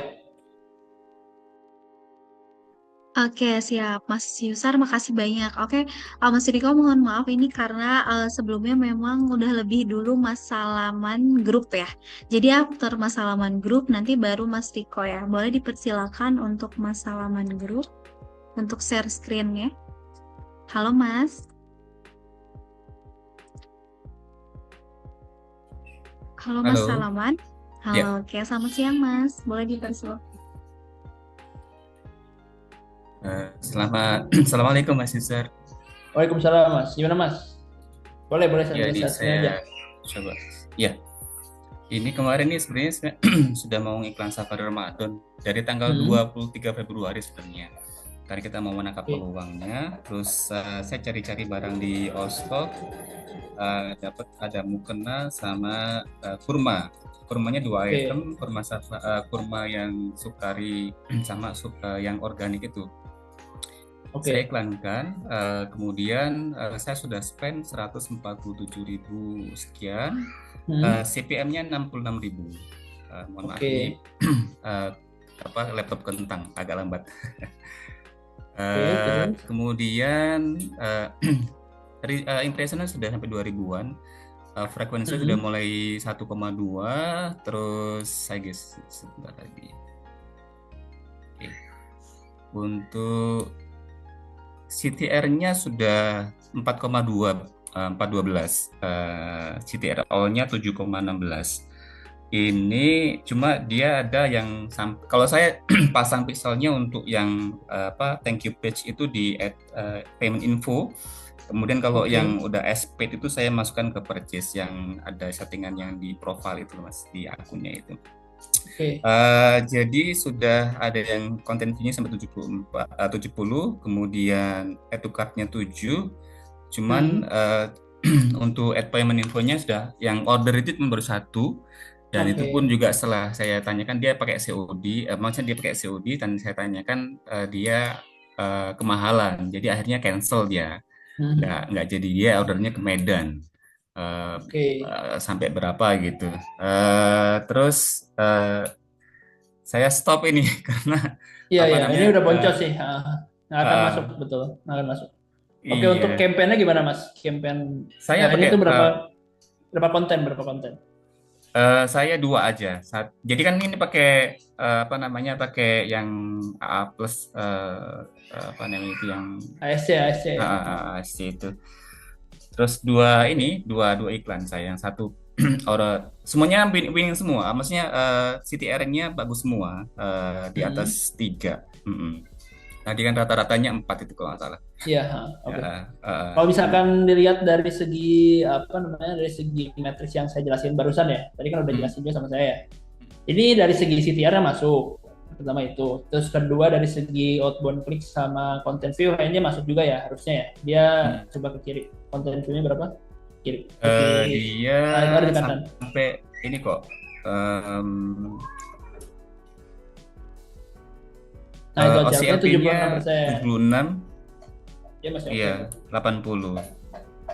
Oke, siap. Mas Yusar, makasih banyak. Oke, Mas Riko mohon maaf ini karena sebelumnya memang udah lebih dulu Mas salaman grup ya. Jadi after Mas salaman grup, nanti baru Mas Riko ya. Boleh dipersilakan untuk Mas salaman grup, untuk share screen-nya. Halo Mas. Halo Mas Halo. Salaman. Halo, Ya. oke. Selamat siang Mas. Boleh dipersilakan. Assalamualaikum Mas Yusar. Waalaikumsalam Mas. Gimana Mas? Boleh Ya, ini share screen aja. saya coba. Ya, ini kemarin nih sebenarnya sudah mau iklan safari Ramadan dari tanggal 23 Februari sebenarnya. Karena kita mau menangkap peluangnya, terus saya cari-cari barang di Allstock, dapat ada mukena sama kurma. Kurmanya dua item, kurma yang sukari sama yang organik itu. Saya iklankan, kemudian saya sudah spend 147.000 sekian, CPM-nya 66.000. Mohon maaf ini laptop kentang agak lambat. Kemudian impressionnya sudah sampai 2000-an, frekuensinya sudah mulai 1,2, terus saya guys sebentar lagi. Oke. Untuk CTR-nya sudah 4,2, 412, CTR all-nya 7,16. Ini cuma dia ada yang kalau saya pasang pixelnya untuk yang thank you page itu di payment info. Kemudian kalau yang udah paid itu saya masukkan ke purchase yang ada settingan yang di profile itu Mas, di akunnya itu. Jadi sudah ada yang content fee-nya sampai 70, kemudian add to cart-nya 7, cuman untuk add payment info-nya sudah yang order itu cuma baru 1, dan itu pun juga setelah saya tanyakan dia pakai COD, maksudnya dia pakai COD dan saya tanyakan dia kemahalan, jadi akhirnya cancel dia, nggak jadi, dia ordernya ke Medan. Sampai berapa gitu, terus saya stop ini karena ini udah boncos sih, nggak akan masuk, betul, nggak akan masuk. Oke, untuk campaign-nya gimana Mas? Campaign saya pakai itu berapa konten? Saya 2 aja. Jadi kan ini pakai pakai yang AA plus itu yang ASC itu. Terus dua iklan saya, yang satu semuanya winning semua, maksudnya CTR-nya bagus semua, di atas 3. Tadi kan rata-ratanya 4 itu kalau nggak salah. Iya. Kalau misalkan dilihat dari segi dari segi matriks yang saya jelasin barusan ya, tadi kan udah jelasin juga sama saya. Ini dari segi CTR-nya masuk. Pertama itu. Terus kedua dari segi outbound click sama content view kayaknya masuk juga ya harusnya ya. Dia coba ke kiri. Content view-nya berapa? Kiri. Dia Nah, itu ada di kanan. sampai ini kok. Nah, itu aja. OCLP-nya 76. Dia masih Iya, 80.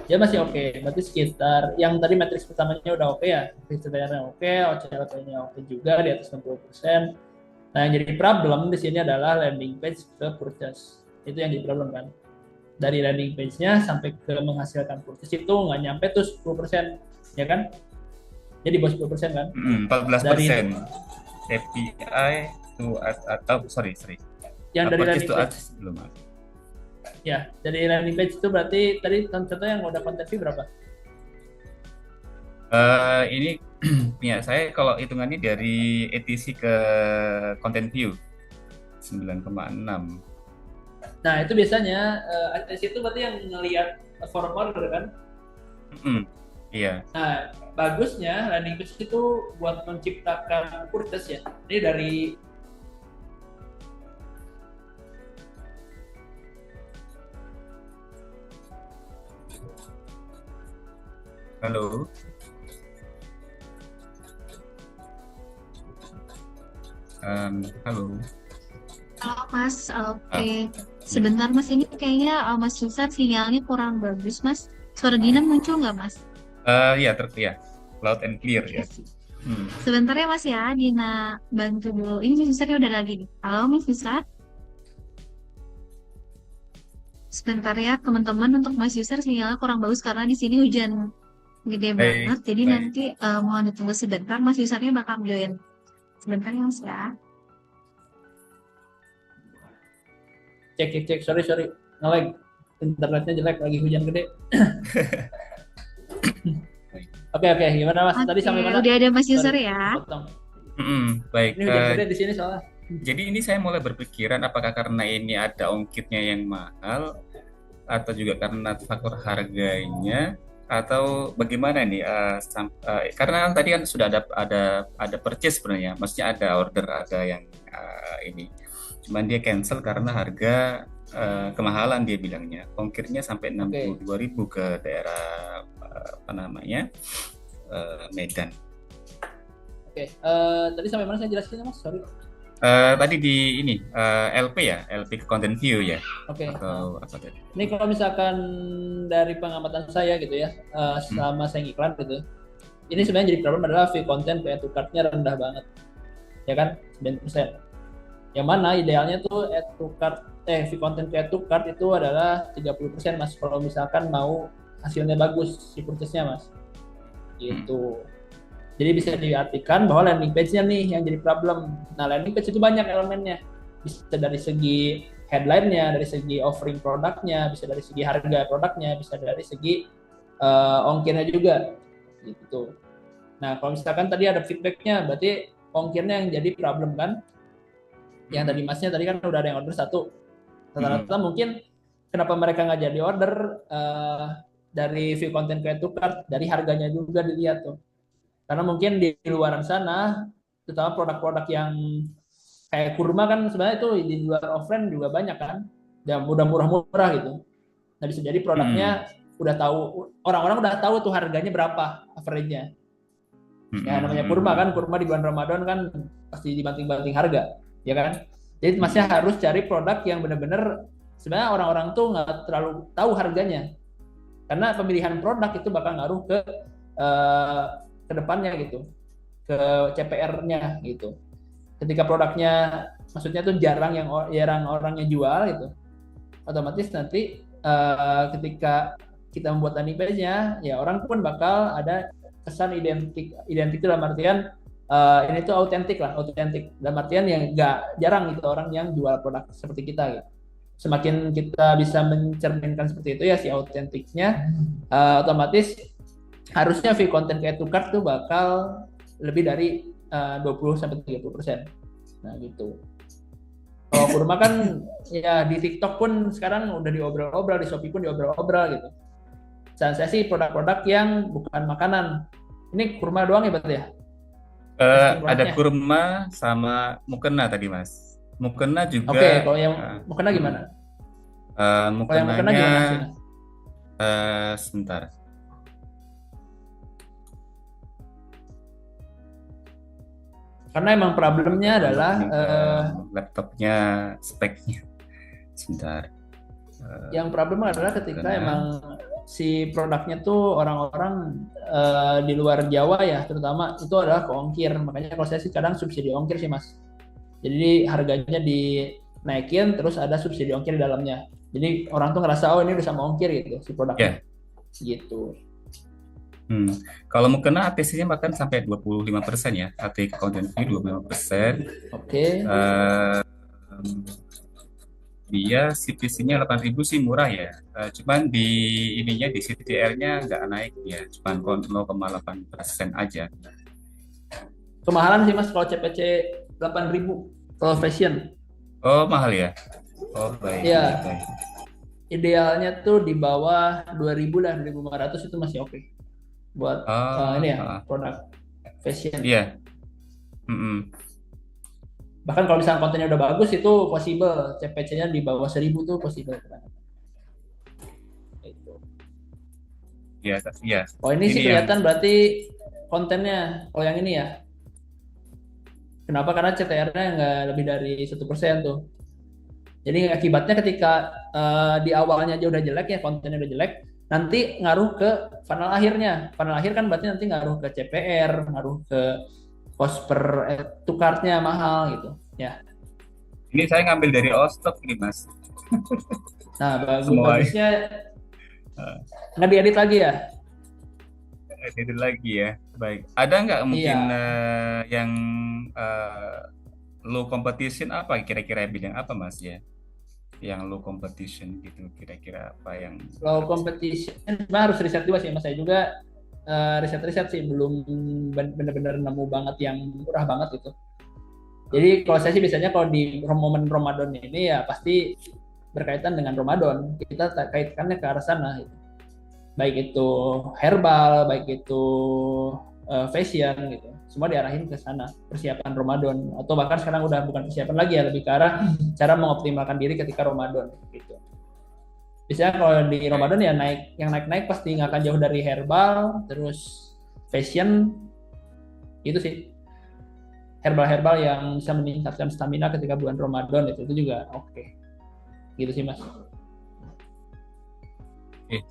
Dia masih oke. Berarti sekitar yang tadi matriks pertamanya udah oke ya. Kriteria oke, OCLP-nya oke juga di atas 60%. Nah, yang jadi problem di sini adalah landing page ke purchase. Itu yang jadi problem kan. Dari landing page-nya sampai ke menghasilkan purchase itu nggak nyampe tuh 10%, ya kan? Jadi bawah 10% kan? 14%. API to atau sorry. Yang dari landing page belum. Ya, dari landing page itu berarti tadi contohnya yang udah content view berapa? Ini punya saya kalau hitungannya dari ETC ke content view 9,6. Nah, itu biasanya ETC itu berarti yang ngelihat form order kan? Iya. Nah, bagusnya landing page itu buat menciptakan purchase ya. Ini dari Halo. Halo. Halo Mas, oke. Sebentar Mas, ini kayaknya Mas Yusar sinyalnya kurang bagus Mas. Suara Gina muncul nggak Mas? Ya, loud and clear ya. Sebentar ya Mas ya, Gina bantu dulu. Ini Mas Yusarnya udah lagi nih. Halo Mas Yusar. Sebentar ya teman-teman, untuk Mas Yusar sinyalnya kurang bagus karena di sini hujan gede banget. Jadi nanti mohon ditunggu sebentar, Mas Yusarnya bakal join. Sebentar ya Mas ya. Cek, sorry, nge-lag, internetnya jelek, lagi hujan gede. Oke, gimana Mas? Tadi sampai mana? Udah ada Mas Yusar ya. Baik. Ini hujan gede di sini soalnya. Jadi ini saya mulai berpikiran apakah karena ini ada ongkirnya yang mahal atau juga karena faktor harganya atau bagaimana nih? Karena tadi kan sudah ada purchase sebenarnya, maksudnya ada order, ada yang ini. Cuman dia cancel karena harga kemahalan dia bilangnya. Ongkirnya sampai 62.000 ke daerah Medan. Tadi sampai mana saya jelasin Mas? Sorry. Tadi di ini LP ya, LP ke content view ya. Atau apa tadi? Ini kalau misalkan dari pengamatan saya gitu ya, selama saya ngiklan gitu, ini sebenarnya jadi problem adalah fee content ke to cart-nya rendah banget, ya kan, 9%. Yang mana idealnya tuh fee content ke to cart itu adalah 30% Mas, kalau misalkan mau hasilnya bagus si purchase-nya Mas. Gitu. Jadi bisa diartikan bahwa landing page-nya nih yang jadi problem. Nah, landing page itu banyak elemennya. Bisa dari segi headline-nya, dari segi offering produknya, bisa dari segi harga produknya, bisa dari segi ongkirnya juga. Gitu. Nah, kalau misalkan tadi ada feedback-nya, berarti ongkirnya yang jadi problem kan? Yang tadi Masnya tadi kan udah ada yang order 1. Rata-rata mungkin kenapa mereka nggak jadi order dari view content create to cart, dari harganya juga dilihat tuh. Karena mungkin di luaran sana, terutama produk-produk yang kayak kurma kan sebenarnya itu di luar offline juga banyak kan, dan udah murah-murah gitu. Nah, bisa jadi produknya udah tahu, orang-orang udah tahu tuh harganya berapa average-nya. Ya namanya kurma kan, kurma di bulan Ramadan kan pasti dibanting-banting harga, ya kan? Jadi Masnya harus cari produk yang benar-benar sebenarnya orang-orang tuh nggak terlalu tahu harganya. Karena pemilihan produk itu bakal ngaruh ke depannya gitu, ke CPR-nya gitu. Ketika produknya maksudnya tuh jarang orangnya jual gitu, otomatis nanti ketika kita membuat landing page-nya, ya orang pun bakal ada kesan identik dalam artian ini tuh autentik dalam artian yang nggak jarang gitu orang yang jual produk seperti kita gitu. Semakin kita bisa mencerminkan seperti itu ya si autentiknya, otomatis harusnya fee content create to cart tuh bakal lebih dari 20-30%. Nah gitu. Kalau kurma kan ya di TikTok pun sekarang udah diobrol-obrol, di Shopee pun diobrol-obrol gitu. Dan saya sih produk-produk yang bukan makanan. Ini kurma doang ya berarti ya? Testing Ada produknya. kurma sama mukena tadi Mas. Mukena Oke, juga kalau yang eh, mukena mm, gimana? Kalau yang mukena mukenanya gimana sih, Mas? sebentar. Karena emang problemnya Agak adalah download nih laptopnya speknya. Sebentar. yang problem adalah ketika Mukena. emang si produknya tuh orang-orang di luar Jawa ya, terutama itu adalah ke ongkir. Makanya kalau saya sih kadang subsidi ongkir sih, Mas. Jadi harganya dinaikin terus ada subsidi ongkir di dalamnya. Jadi orang tuh ngerasa oh ini udah sama ongkir gitu si produknya. Ya. Gitu. Hmm. Kalau mukena ATC-nya bahkan sampai 25% ya. AT content fee 25%. Oke. Eh, Dia CPC-nya 8.000 sih murah ya. Cuman di ininya di CTR-nya nggak naik ya, cuman 0,8% aja. Kemahalan sih, Mas, kalau CPC 8.000 kalau fashion. Oh, mahal ya? Oh, baik, baik, Ya, baik. idealnya tuh di bawah 2.000 lah, 2.500 itu masih oke buat ini Ah, ya ah, produk fashion. iya. Mm-mm. Bahkan kalau misalnya kontennya udah bagus itu possible CPC-nya di bawah 1.000 tuh possible. Gitu. Iya, iya. Oh ini Ini sih yang kelihatan berarti kontennya. Kalau yang ini ya, kenapa? Karena CTR-nya nggak lebih dari 1% tuh. Jadi akibatnya ketika di awalnya aja udah jelek ya, kontennya udah jelek, nanti ngaruh ke funnel akhirnya. Funnel akhir kan berarti nanti ngaruh ke CPR, ngaruh ke cost per tukarnya mahal gitu. Ya. ini saya ngambil dari Ostok ini, Mas. Nah, Semua bagusnya eh, nggak diedit lagi ya? itu lagi ya. Baik. Ada nggak mungkin Iya. yang eh, low competition apa kira-kira bidang apa, Mas ya? Yang low competition gitu kira-kira apa yang Low competition sebenarnya harus riset juga sih, Mas. Saya juga riset-riset sih belum benar-benar nemu banget yang murah banget gitu. Jadi kalau saya sih biasanya kalau di momen Ramadan ini ya pasti berkaitan dengan Ramadan. Kita kaitkannya ke arah sana gitu. Baik itu herbal, baik itu fashion gitu. Semua diarahin ke sana, persiapan Ramadan atau bahkan sekarang udah bukan persiapan lagi ya, lebih ke arah cara mengoptimalkan diri ketika Ramadan gitu. Biasanya kalau di Ramadan ya naik, yang naik-naik pasti nggak akan jauh dari herbal, terus fashion, itu sih herbal-herbal yang bisa meningkatkan stamina ketika bulan Ramadan itu juga oke. Gitu sih, Mas. eh,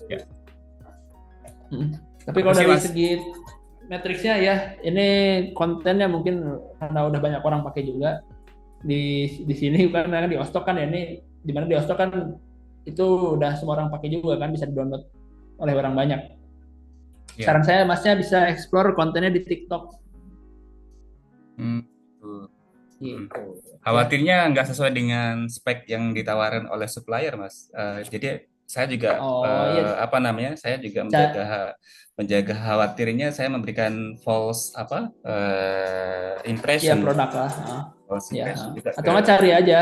ya. Tapi kalau Terus sih, dari Mas. segi matriksnya ya ini kontennya mungkin karena udah banyak orang pakai juga di sini karena di Ostok kan ya ini di mana di Ostok kan itu udah semua orang pakai juga kan, bisa di-download oleh orang banyak. Ya. Saran saya Masnya bisa explore kontennya di TikTok Hmm, tuh. Hmm. gitu. Ya. Khawatirnya nggak sesuai dengan spek yang ditawarkan oleh supplier, Mas. Jadi saya juga Oh iya, apa namanya? Saya juga menjaga khawatirnya saya memberikan false apa ya impression, produk lah. false Ya. impression juga Atau ke. nggak cari aja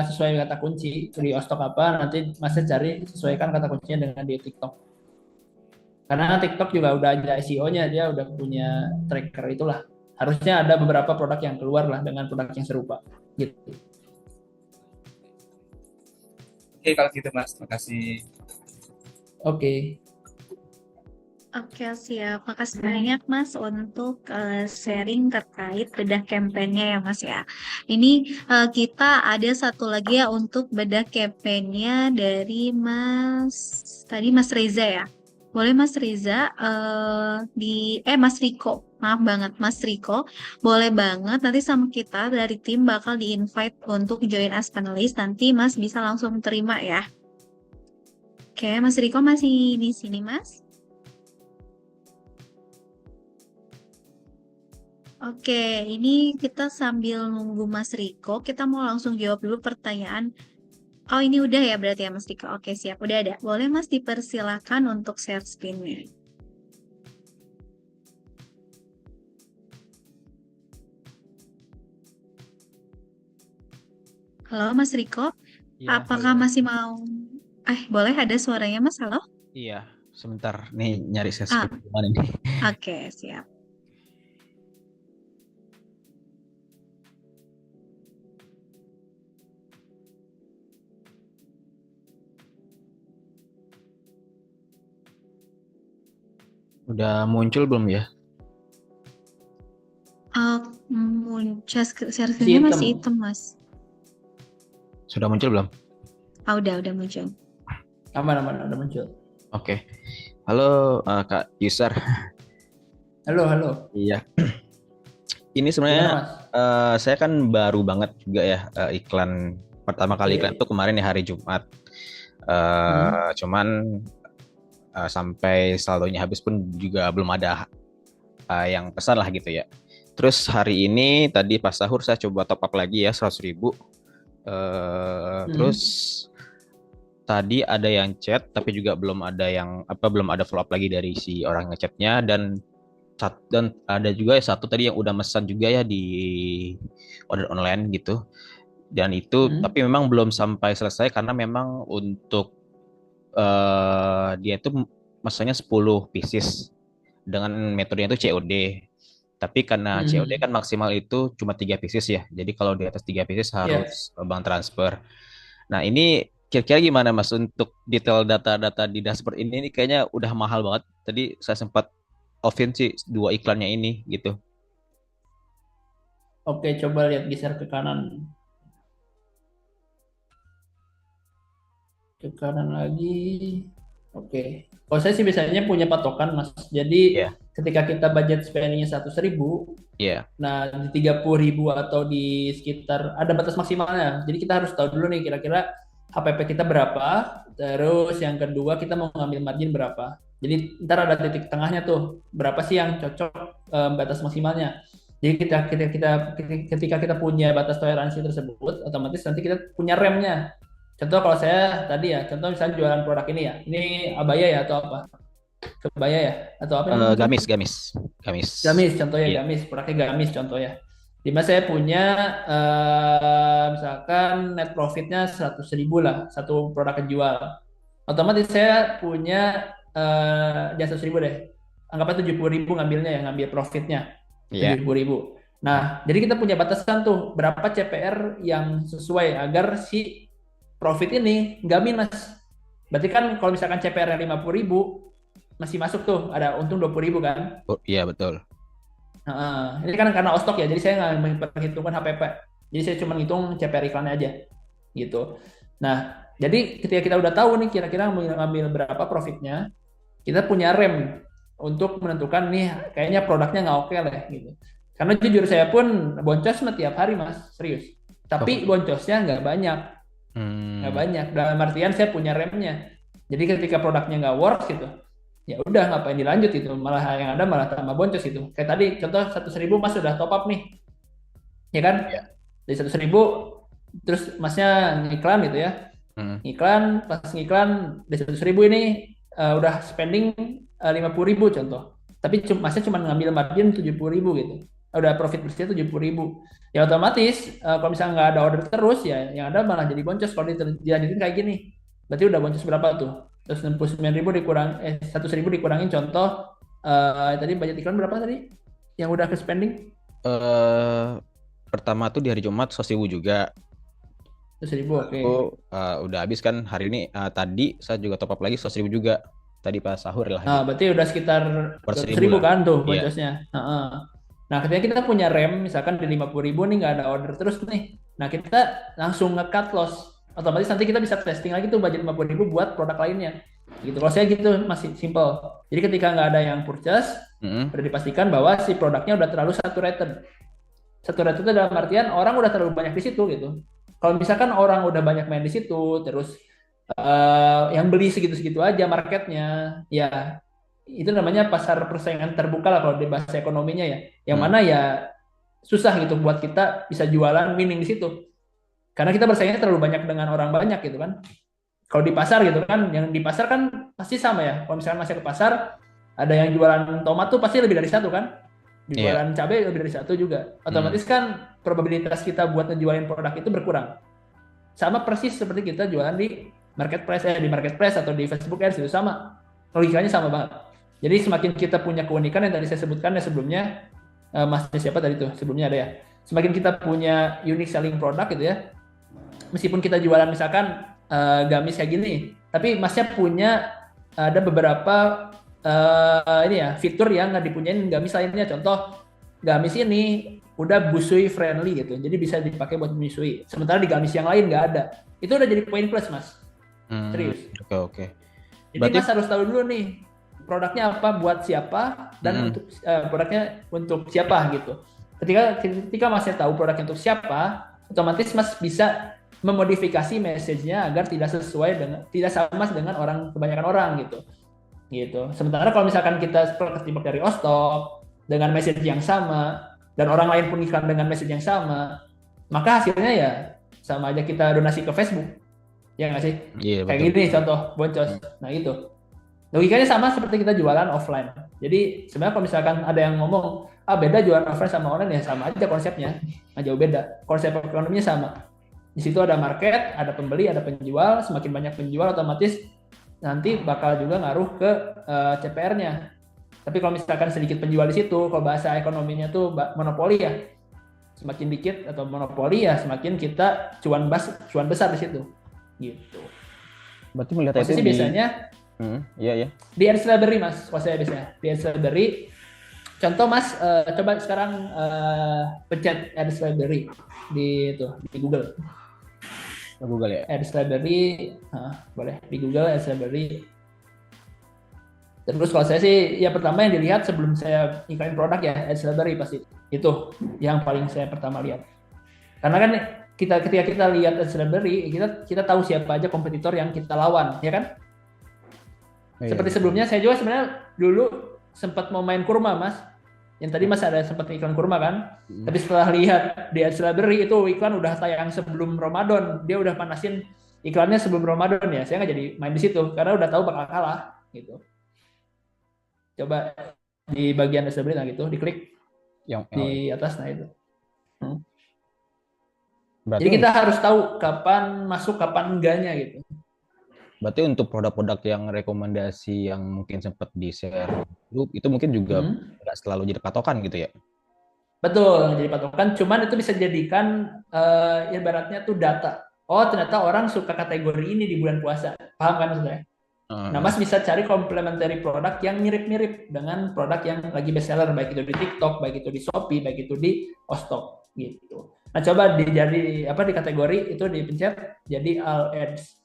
sesuai kata kunci di Ostok apa, nanti Masnya cari sesuaikan kata kuncinya dengan di TikTok. Karena TikTok juga udah ada SEO-nya, dia udah punya tracker itulah. Harusnya ada beberapa produk yang keluar lah dengan produk yang serupa. Gitu. Oke, kalau gitu, Mas. Makasih. Oke. Oke, siap. Makasih banyak Mas untuk sharing terkait bedah kampanye ya Mas ya. Ini kita ada satu lagi ya untuk bedah kampanye dari Mas Reza ya. Boleh Mas Reza Mas Riko. Maaf banget Mas Riko. Boleh banget nanti sama kita dari tim bakal di-invite untuk join as panelis. Nanti Mas bisa langsung terima ya. Oke, Mas Riko masih di sini Mas? Oke, ini kita sambil nunggu Mas Riko, kita mau langsung jawab dulu pertanyaan. Oh, ini udah ya berarti ya Mas Riko. Oke, siap. Udah ada. Boleh Mas dipersilakan untuk share screen-nya. Halo Mas Riko, Iya, apakah halo. masih mau? Boleh ada suaranya Mas? Halo? Iya, sebentar. Nih nyari share Ah, screen gimana nih? oke, siap. Udah muncul belum ya? Uh, share Si screen-nya masih hitam. hitam, Mas. Sudah muncul belum? Udah muncul. Aman, udah muncul. Oke. Halo Kak Yusar. Halo. Iya. Ini Gimana sebenarnya Mas? saya kan baru banget juga ya iklan pertama kali iklan Oke. tuh kemarin ya hari Jumat. Hmm. Cuman sampai saldonya habis pun juga belum ada yang pesan lah gitu ya. Terus hari ini tadi pas sahur saya coba top up lagi ya 100.000. Terus Hmm. tadi ada yang chat tapi juga belum ada follow up lagi dari si orang ngechatnya, dan ada juga satu tadi yang udah pesan juga ya di order online gitu. Dan itu Hmm. tapi memang belum sampai selesai karena memang untuk dia itu masanya 10 pieces dengan metodenya itu COD. Tapi karena COD Hmm. kan maksimal itu cuma 3 pieces ya. Jadi kalau di atas 3 pieces Ya. harus bank transfer. Nah, ini kira-kira gimana Mas untuk detail data-data di dashboard ini kayaknya udah mahal banget. Tadi saya sempat offin sih 2 iklannya ini gitu. Oke, coba lihat geser ke kanan. Ke kanan lagi. Oke. Kalau saya sih biasanya punya patokan, Mas. Jadi Iya, ketika kita budget spendingnya 100.000, iya. nah di 30.000 atau di sekitar ada batas maksimalnya. Jadi kita harus tahu dulu nih kira-kira HPP kita berapa. Terus yang kedua kita mau ngambil margin berapa. Jadi ntar ada titik tengahnya tuh. Berapa sih yang cocok batas maksimalnya. Jadi ketika kita punya batas toleransi tersebut, otomatis nanti kita punya remnya. Contoh kalau saya tadi ya, contoh misalnya jualan produk ini ya, ini abaya ya atau apa? Kebaya ya? Atau apa ini namanya? Gamis, gamis, gamis. Gamis, contohnya Iya, gamis, produknya gamis contohnya. Dimana saya punya misalkan net profitnya 100.000 lah, satu produk kejual. Otomatis saya punya di 100.000 deh. Anggapnya 70.000 ngambilnya ya, ngambil profitnya iya. 70.000. Nah, jadi kita punya batasan tuh berapa CPR yang sesuai agar si profit ini nggak minus. Berarti kan kalau misalkan CPR-nya 50.000 masih masuk tuh, ada untung 20.000 kan. Oh, iya betul. Nah, ini kan karena ostok ya, jadi saya nggak memperhitungkan HPP. Jadi saya cuma ngitung CPR iklannya aja, gitu. Nah, jadi ketika kita udah tahu nih kira-kira ngambil berapa profitnya, kita punya rem untuk menentukan nih kayaknya produknya nggak oke lah gitu. Karena jujur saya pun boncos mah tiap hari mas, serius. Tapi Oh. boncosnya nggak Hmm. banyak. Dalam artian saya punya remnya. Jadi ketika produknya nggak works gitu, ya udah ngapain dilanjut itu, malah yang ada malah tambah boncos itu. Kayak tadi contoh 100.000 mas sudah top up nih, ya kan? Iya. Dari 100.000 terus masnya ngiklan gitu ya, Hmm. ngiklan pas ngiklan dari 100.000 ini udah spending 50.000 contoh, tapi masnya cuma ngambil margin 70.000 gitu. Udah profit bersih 70.000, ya otomatis kalau misalnya nggak ada order terus ya yang ada malah jadi boncos kalau dilanjutin kayak gini. Berarti udah boncos berapa tuh? Terus 69.000 dikurang 100.000 dikurangin contoh tadi budget iklan berapa tadi yang udah ke spending? eh Pertama tuh di hari Jumat 100.000 juga. 100.000, oke. Lalu udah habis kan hari ini, tadi saya juga top up lagi 100.000 juga. Tadi pas sahur lah Nah, gitu. berarti udah sekitar Per 1.000 200.000 lah. kan tuh Iya. boncosnya. Heeh. Nah, ketika kita punya rem, misalkan di 50.000 nih nggak ada order terus nih. Nah, kita langsung nge-cut loss. Otomatis nanti kita bisa testing lagi tuh budget 50.000 buat produk lainnya. Gitu. Kalau saya gitu masih simple. Jadi ketika nggak ada yang purchase, Mm-mm. udah dipastikan bahwa si produknya udah terlalu saturated. Saturated itu dalam artian orang udah terlalu banyak di situ gitu. Kalau misalkan orang udah banyak main di situ, terus yang beli segitu-segitu aja marketnya, ya itu namanya pasar persaingan terbuka lah kalau di bahasa ekonominya ya. Yang Mm. mana ya susah gitu buat kita bisa jualan winning di situ. Karena kita bersaingnya terlalu banyak dengan orang banyak gitu kan. Kalau di pasar gitu kan, yang di pasar kan pasti sama ya. Kalau misalkan masih ke pasar, ada yang jualan tomat tuh pasti lebih dari satu kan. Iya. Jualan cabai lebih dari satu juga. Mm. Otomatis kan probabilitas kita buat ngejualin produk itu berkurang. Sama persis seperti kita jualan di marketplace atau di Facebook Ads itu sama. Logikanya sama banget. Jadi semakin kita punya keunikan yang tadi saya sebutkan ya sebelumnya, masnya siapa tadi tuh sebelumnya ada ya. Semakin kita punya unique selling product gitu ya. Meskipun kita jualan misalkan gamis kayak gini, tapi masnya punya ada beberapa ini ya fitur yang nggak dipunyain gamis lainnya. Contoh gamis ini udah busui friendly gitu, jadi bisa dipakai buat menyusui. Sementara di gamis yang lain nggak ada. Itu udah jadi poin plus mas. Serius. Oke. Jadi Berarti mas harus tahu dulu nih produknya apa, buat siapa, dan untuk produknya untuk siapa gitu. Ketika masnya tahu produknya untuk siapa, otomatis mas bisa memodifikasi message-nya agar tidak sama dengan kebanyakan orang gitu. Sementara kalau misalkan kita terketibak dari Ostok dengan message yang sama dan orang lain pun iklan dengan message yang sama, maka hasilnya ya sama aja kita donasi ke Facebook, ya nggak sih? iya, Kayak betul. gini contoh boncos. Nah itu logikanya sama seperti kita jualan offline. Jadi sebenarnya kalau misalkan ada yang ngomong beda jualan offline sama online, ya sama aja konsepnya, nggak jauh beda. Konsep ekonominya sama. Di situ ada market, ada pembeli, ada penjual. Semakin banyak penjual, otomatis nanti bakal juga ngaruh ke CPR-nya. Tapi kalau misalkan sedikit penjual di situ, kalau bahasa ekonominya tuh monopoli ya, semakin dikit atau monopoli ya semakin kita cuan besar di situ. Gitu. Berarti melihat itu Posisi biasanya iya. di Ads Library mas, posisinya biasanya di Ads Library. Contoh mas, coba sekarang pencet Ads Library di Google. Google ya. Ads Library, boleh di Google Ads Library. Terus kalau saya sih, ya pertama yang dilihat sebelum saya iklanin produk ya Ads Library pasti. Itu yang paling saya pertama lihat. Karena kan ketika kita lihat Ads Library, kita tahu siapa aja kompetitor yang kita lawan, ya kan? Seperti sebelumnya saya juga sebenarnya dulu sempat mau main kurma mas. Yang tadi mas ada sempat iklan kurma kan? Tapi setelah lihat di Ads Library itu iklan udah tayang sebelum Ramadan, dia udah panasin iklannya sebelum Ramadan ya. Saya nggak jadi main di situ karena udah tahu bakal kalah gitu. Coba di bagian Ads Library, nah gitu, diklik Yang di atas, nah itu. Berarti Jadi kita harus tahu kapan masuk, kapan enggaknya gitu. Berarti untuk produk-produk yang rekomendasi yang mungkin sempat di-share grup itu mungkin juga nggak selalu jadi patokan gitu ya? Betul, jadi patokan. Cuman itu bisa dijadikan ibaratnya tuh data. Oh ternyata orang suka kategori ini di bulan puasa. Paham kan maksudnya? Nah mas bisa cari complementary produk yang mirip-mirip dengan produk yang lagi best seller, baik itu di TikTok, baik itu di Shopee, baik itu di Ostok gitu. Nah coba di kategori itu dipencet jadi all ads.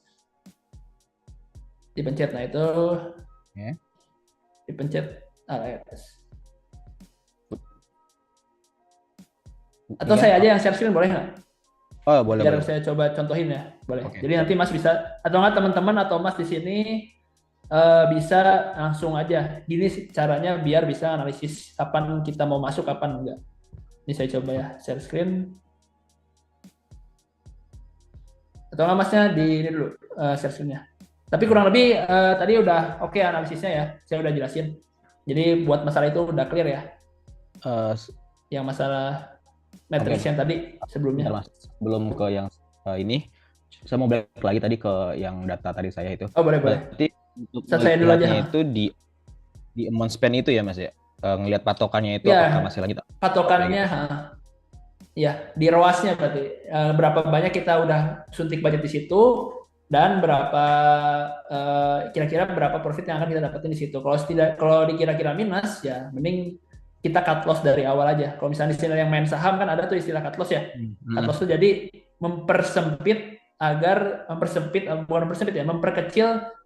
Dipencet, nah itu dipencet all ads. Atau saya aja yang share screen boleh nggak? Oh boleh. Biar saya coba contohin ya, boleh. Okay. Jadi nanti mas bisa, atau nggak teman-teman atau mas di sini bisa langsung aja. Gini caranya biar bisa analisis kapan kita mau masuk, kapan enggak. Ini saya coba ya, share screen. Atau nggak masnya di ini dulu share screen-nya. Tapi kurang lebih tadi udah oke analisisnya ya, saya udah jelasin. Jadi buat masalah itu udah clear ya. Yang masalah matrix yang tadi sebelumnya. Belum ke yang ini, saya mau balik lagi tadi ke yang data tadi saya itu. Oh boleh. Berarti untuk saya dulu aja. Itu di amount spend itu ya mas ya? Ngelihat patokannya itu ya, apakah masih lanjut? Patokannya, ya di ROAS-nya berarti berapa banyak kita udah suntik budget di situ dan berapa kira-kira berapa profit yang akan kita dapetin di situ. Kalau dikira-kira minus ya mending kita cut loss dari awal aja. Kalau misalnya di sini yang main saham kan ada tuh istilah cut loss ya. Cut loss itu jadi memperkecil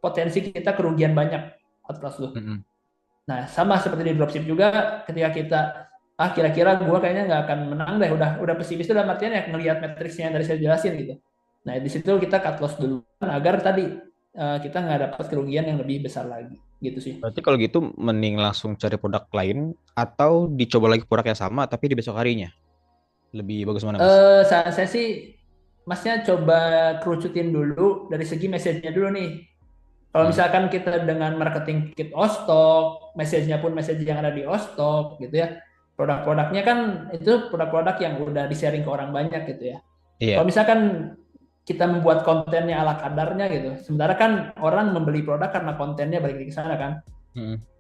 potensi kita kerugian banyak cut loss tuh. Nah sama seperti di dropship juga, ketika kita kira-kira gue kayaknya nggak akan menang deh, udah pesimis itu dalam artian ya ngelihat matriksnya yang tadi saya jelasin gitu. Nah di situ kita cut loss dulu agar tadi kita nggak dapat kerugian yang lebih besar lagi gitu sih. Berarti kalau gitu mending langsung cari produk lain atau dicoba lagi produk yang sama tapi di besok harinya? Lebih bagus mana mas? Saya sih masnya coba kerucutin dulu dari segi message-nya dulu nih. Kalau misalkan kita dengan marketing kit Ostok, message-nya pun message yang ada di Ostok gitu ya. Produk-produknya kan itu produk-produk yang udah di-sharing ke orang banyak gitu ya. Kalau misalkan kita membuat kontennya ala kadarnya gitu, sementara kan orang membeli produk karena kontennya balik ke sana kan.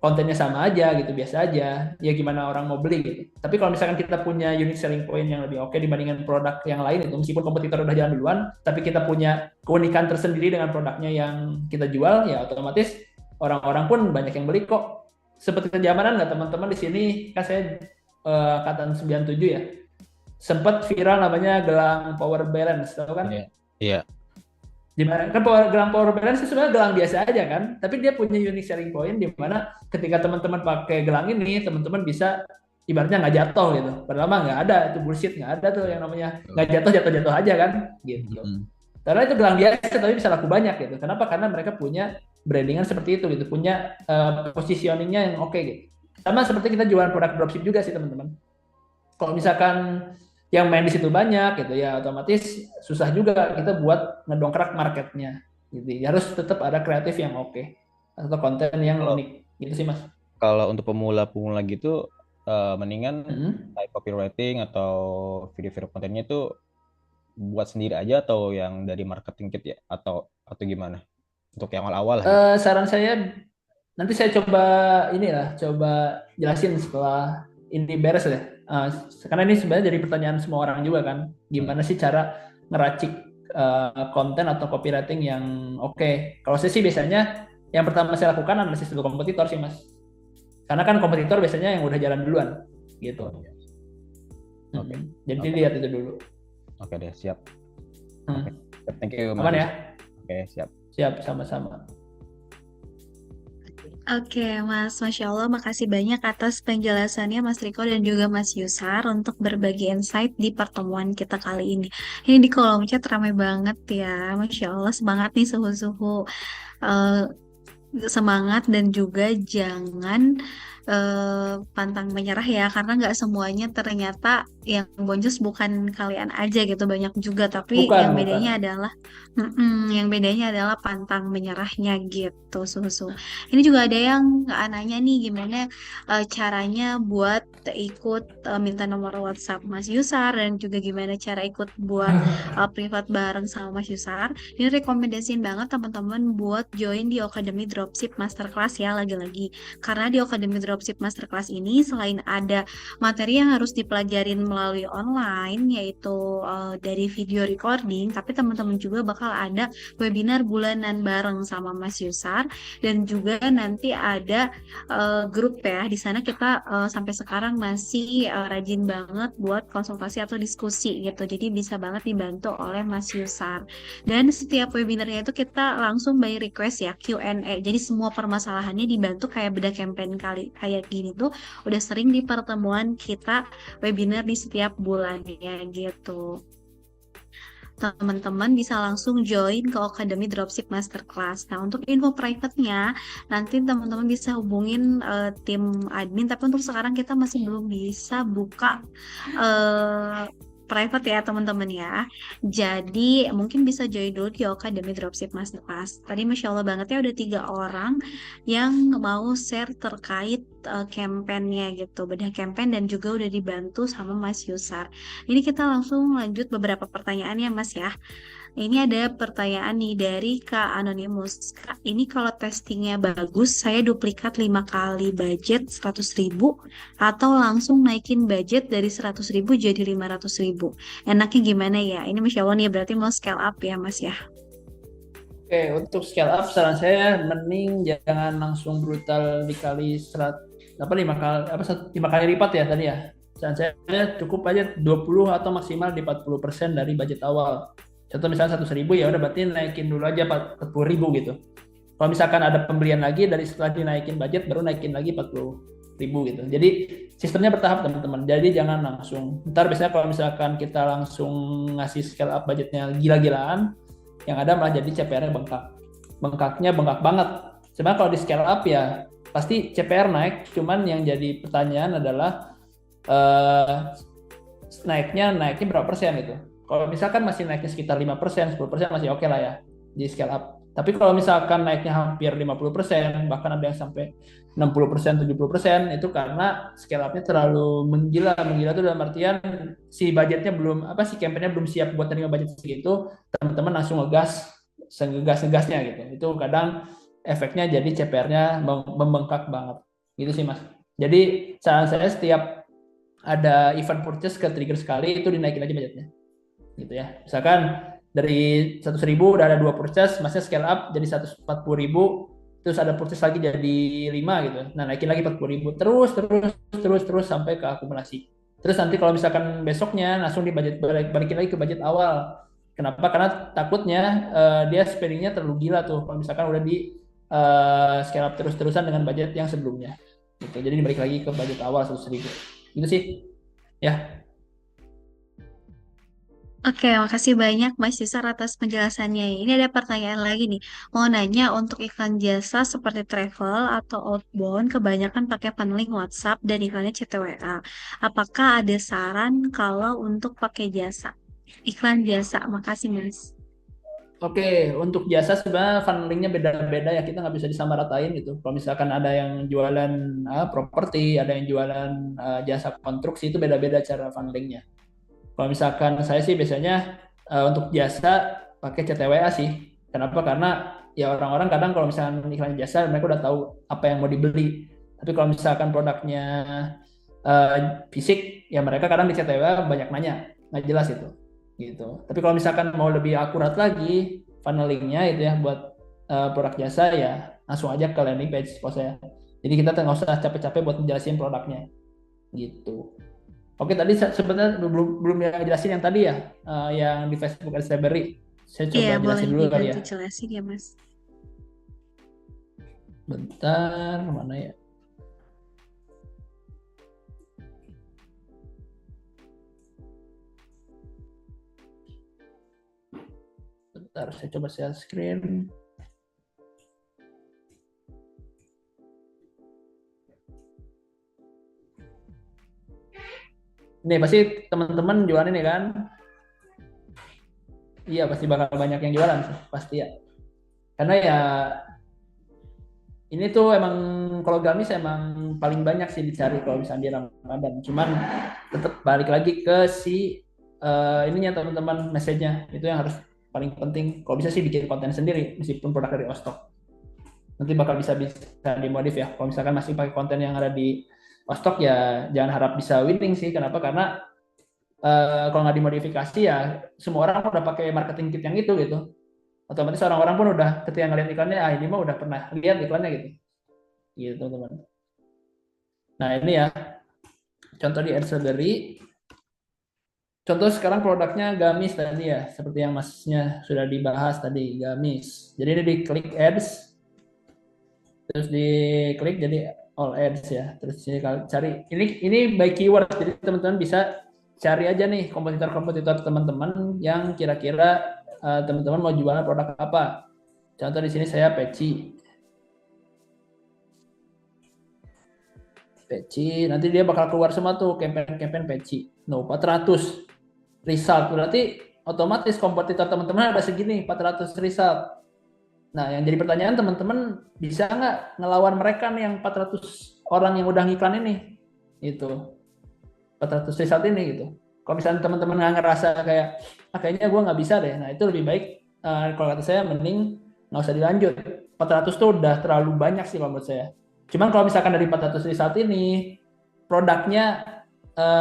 Kontennya sama aja gitu, biasa aja. Ya gimana orang mau beli gitu. Tapi kalau misalkan kita punya unique selling point yang lebih oke dibandingkan produk yang lain itu, meskipun kompetitor udah jalan duluan, tapi kita punya keunikan tersendiri dengan produknya yang kita jual, ya otomatis orang-orang pun banyak yang beli kok. seperti kenyamanan nggak teman-teman di sini, kan saya angkatan 97 ya, sempat viral namanya gelang power balance, tahu kan? Iya. Iya. Di mana kan gelang power balance itu sebenarnya gelang biasa aja kan, tapi dia punya unique selling point di mana ketika teman-teman pakai gelang ini, teman-teman bisa ibaratnya nggak jatuh gitu. Padahal mah nggak ada, itu bullshit, nggak ada tuh yang namanya nggak jatuh aja kan, gitu. Karena itu gelang biasa tapi bisa laku banyak gitu. Kenapa? Karena mereka punya brandingan seperti itu gitu, punya positioningnya yang oke gitu. Sama seperti kita jualan produk dropship juga sih teman-teman. Kalau misalkan yang main di situ banyak gitu ya, otomatis susah juga kita buat ngedongkrak marketnya gitu. Harus tetap ada kreatif yang oke atau konten yang unik gitu sih Mas. Kalau untuk pemula-pemula gitu mendingan kayak copywriting atau video-video kontennya itu buat sendiri aja atau yang dari marketing kit ya atau gimana? Untuk yang awal-awal gitu. Saran saya nanti saya coba jelasin setelah ini beres ya. Karena ini sebenarnya jadi pertanyaan semua orang juga kan, gimana sih cara ngeracik konten atau copywriting yang oke. Kalau saya sih biasanya yang pertama saya lakukan analisis dulu kompetitor sih Mas, karena kan kompetitor biasanya yang udah jalan duluan gitu. Jadi lihat itu dulu. Oke deh, siap. Thank you Mas. Aman ya? Oke, siap, sama-sama. Oke, Mas, Masya Allah, makasih banyak atas penjelasannya Mas Riko dan juga Mas Yusar untuk berbagi insight di pertemuan kita kali ini. Ini di kolom chat ramai banget ya, Masya Allah, semangat nih suhu-suhu. Semangat dan juga jangan pantang menyerah ya, karena nggak semuanya ternyata yang boncos bukan kalian aja gitu, banyak juga, tapi yang bedanya adalah pantang menyerahnya gitu. Susu ini juga ada yang nanya nih, gimana caranya buat ikut minta nomor WhatsApp Mas Yusar, dan juga gimana cara ikut buat privat bareng sama Mas Yusar. Ini rekomendasiin banget teman-teman buat join di Academy Dropship Masterclass ya, lagi-lagi. Karena di Academy Dropship Masterclass ini selain ada materi yang harus dipelajarin melalui online, yaitu dari video recording, tapi teman-teman juga bakal ada webinar bulanan bareng sama Mas Yusar, dan juga nanti ada grup ya. Di sana kita sampai sekarang masih rajin banget buat konsultasi atau diskusi gitu. Jadi bisa banget dibantu oleh Mas Yusar. Dan setiap webinarnya itu kita langsung by request ya, Q&A. Jadi semua permasalahannya dibantu kayak beda campaign kayak gini tuh udah sering di pertemuan kita webinar di setiap bulannya gitu. Teman-teman bisa langsung join ke Academy Dropship Masterclass. Nah, untuk info private-nya nanti teman-teman bisa hubungin tim admin, tapi untuk sekarang kita masih belum bisa buka private ya teman-teman ya. Jadi mungkin bisa join dulu di Academy Dropship Masterclass. Tadi Masya Allah banget ya, udah 3 orang yang mau share terkait campaign-nya gitu, bedah campaign, dan juga udah dibantu sama Mas Yusar. Ini kita langsung lanjut beberapa pertanyaan ya Mas ya. Ini ada pertanyaan nih dari Kak Anonymous. Kak, ini kalau testingnya bagus, saya duplikat 5 kali budget 100.000 atau langsung naikin budget dari 100.000 jadi 500.000. Enaknya gimana ya? Ini Masya Allah nih, berarti mau scale up ya Mas ya? Oke, untuk scale up saran saya mending jangan langsung brutal dikali 5 kali lipat ya tadi ya. Saran saya cukup aja 20 atau maksimal di 40% dari budget awal. Contoh misalnya 100.000, ya udah berarti naikin dulu aja 40.000 gitu. Kalau misalkan ada pembelian lagi, dari setelah dinaikin budget baru naikin lagi 40.000 gitu. Jadi sistemnya bertahap teman-teman. Jadi jangan langsung. Ntar biasanya kalau misalkan kita langsung ngasih scale up budgetnya gila-gilaan, yang ada malah jadi CPR-nya bengkak. Bengkaknya bengkak banget. Sebenarnya kalau di scale up ya pasti CPR naik, cuman yang jadi pertanyaan adalah naiknya berapa persen gitu. Kalau misalkan masih naiknya sekitar 5%, 10% masih oke lah ya di scale up. Tapi kalau misalkan naiknya hampir 50%, bahkan ada yang sampai 60%, 70%, itu karena scale up-nya terlalu menggila. Menggila itu dalam artian si budgetnya campaign-nya belum siap buat terima budget segitu, teman-teman langsung ngegas, segegas-ngegasnya gitu. Itu kadang efeknya jadi CPR-nya membengkak banget. Gitu sih Mas. Jadi saran saya setiap ada event purchase ke trigger sekali, itu dinaikin aja budgetnya. Gitu ya. Misalkan dari 100.000 udah ada 2 purchase, masnya scale up jadi 140.000, terus ada proses lagi jadi 5 gitu. Nah, naikin lagi 40.000, terus sampai ke akumulasi. Terus nanti kalau misalkan besoknya langsung balikin lagi ke budget awal. Kenapa? Karena takutnya dia spendingnya terlalu gila tuh kalau misalkan udah di scale up terus-terusan dengan budget yang sebelumnya. Gitu. Jadi dibalik lagi ke budget awal 100.000. Gitu sih. Ya. Oke, makasih banyak Mas Yusar atas penjelasannya. Ini ada pertanyaan lagi nih. Mau nanya untuk iklan jasa seperti travel atau outbound, kebanyakan pakai funneling WhatsApp dan iklannya CTWA. Apakah ada saran kalau untuk pakai jasa? Iklan jasa, makasih Mas. Oke, untuk jasa sebenarnya funnelingnya beda-beda ya, kita nggak bisa disamaratain gitu. Kalau misalkan ada yang jualan properti, ada yang jualan jasa konstruksi, itu beda-beda cara funnelingnya. Kalau misalkan saya sih biasanya untuk jasa pakai CTWA sih. Kenapa? Karena ya orang-orang kadang kalau misalkan iklan jasa mereka udah tahu apa yang mau dibeli. Tapi kalau misalkan produknya fisik, ya mereka kadang di CTWA banyak nanya, nggak jelas itu. Gitu. Tapi kalau misalkan mau lebih akurat lagi funnelingnya itu ya buat produk jasa ya langsung aja ke landing page kalau saya. Jadi kita nggak usah capek-capek buat menjelasin produknya gitu. Oke, tadi sebenarnya belum ya jelasin yang tadi ya, yang di Facebook Library. Saya Iya, coba boleh jelasin dulu kali dibantu ya. jelasin ya Mas. Bentar, mana ya? Bentar, saya coba share screen. Ini pasti teman-teman jualan ini kan? Iya, pasti bakal banyak yang jualan sih, pasti ya. Karena ya ini tuh emang kalau gamis emang paling banyak sih dicari kalau misalnya di Ramadan. Cuman tetap balik lagi ke si ininya teman-teman, message-nya itu yang harus paling penting. Kalau bisa sih bikin konten sendiri meskipun produk dari Ostok. Nanti bakal bisa dimodif ya. Kalau misalkan masih pakai konten yang ada di Ostok ya jangan harap bisa winning sih. Kenapa? Karena kalau nggak dimodifikasi ya semua orang udah pakai marketing kit yang itu gitu. Otomatis orang-orang pun udah ketika ngeliat iklannya, ini mah udah pernah lihat iklannya gitu. Gitu teman-teman. Nah ini ya contoh di AdSlibrary. Contoh sekarang produknya gamis tadi ya, seperti yang masnya sudah dibahas tadi, gamis. Jadi ini diklik ads, terus diklik jadi all ads ya. Terus ini cari, ini by keyword, jadi teman-teman bisa cari aja nih kompetitor-kompetitor teman-teman yang kira-kira teman-teman mau jualan produk apa. Contoh di sini saya peci. Peci, nanti dia bakal keluar semua tuh campaign peci. No, 400 result, berarti otomatis kompetitor teman-teman ada segini, 400 result. Nah, yang jadi pertanyaan teman-teman, bisa nggak ngelawan mereka nih yang 400 orang yang udah ngiklan ini? Itu 400 result ini gitu. Kalau misalnya teman-teman nggak ngerasa kayak, kayaknya gue nggak bisa deh. Nah, itu lebih baik, kalau kata saya, mending nggak usah dilanjut. 400 tuh udah terlalu banyak sih kalau menurut saya. Cuman kalau misalkan dari 400 result ini, produknya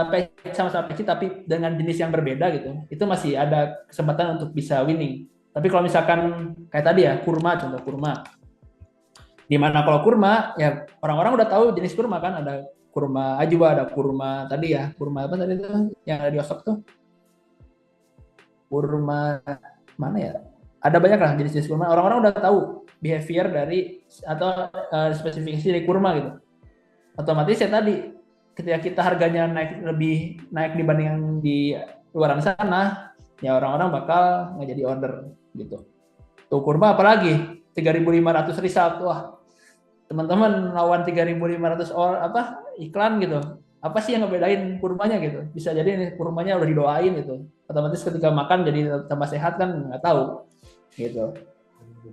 peci sama-sama peci tapi dengan jenis yang berbeda gitu, itu masih ada kesempatan untuk bisa winning. Tapi kalau misalkan kayak tadi ya, kurma, contoh kurma, dimana kalau kurma ya orang-orang udah tahu jenis kurma kan, ada kurma ajwa, ada kurma tadi ya, kurma apa tadi itu yang ada di Osok tuh, kurma mana ya, ada banyak lah jenis-jenis kurma, orang-orang udah tahu behavior dari atau spesifikasi dari kurma gitu. Otomatis ya tadi ketika kita harganya naik dibanding yang di luaran sana, ya orang-orang bakal nggak jadi order gitu. Tuh kurma apalagi 3.500 result, wah teman-teman lawan 3.500 iklan gitu, apa sih yang ngebedain kurmanya gitu? Bisa jadi ini kurmanya udah didoain gitu, otomatis ketika makan jadi tambah sehat kan, nggak tahu gitu.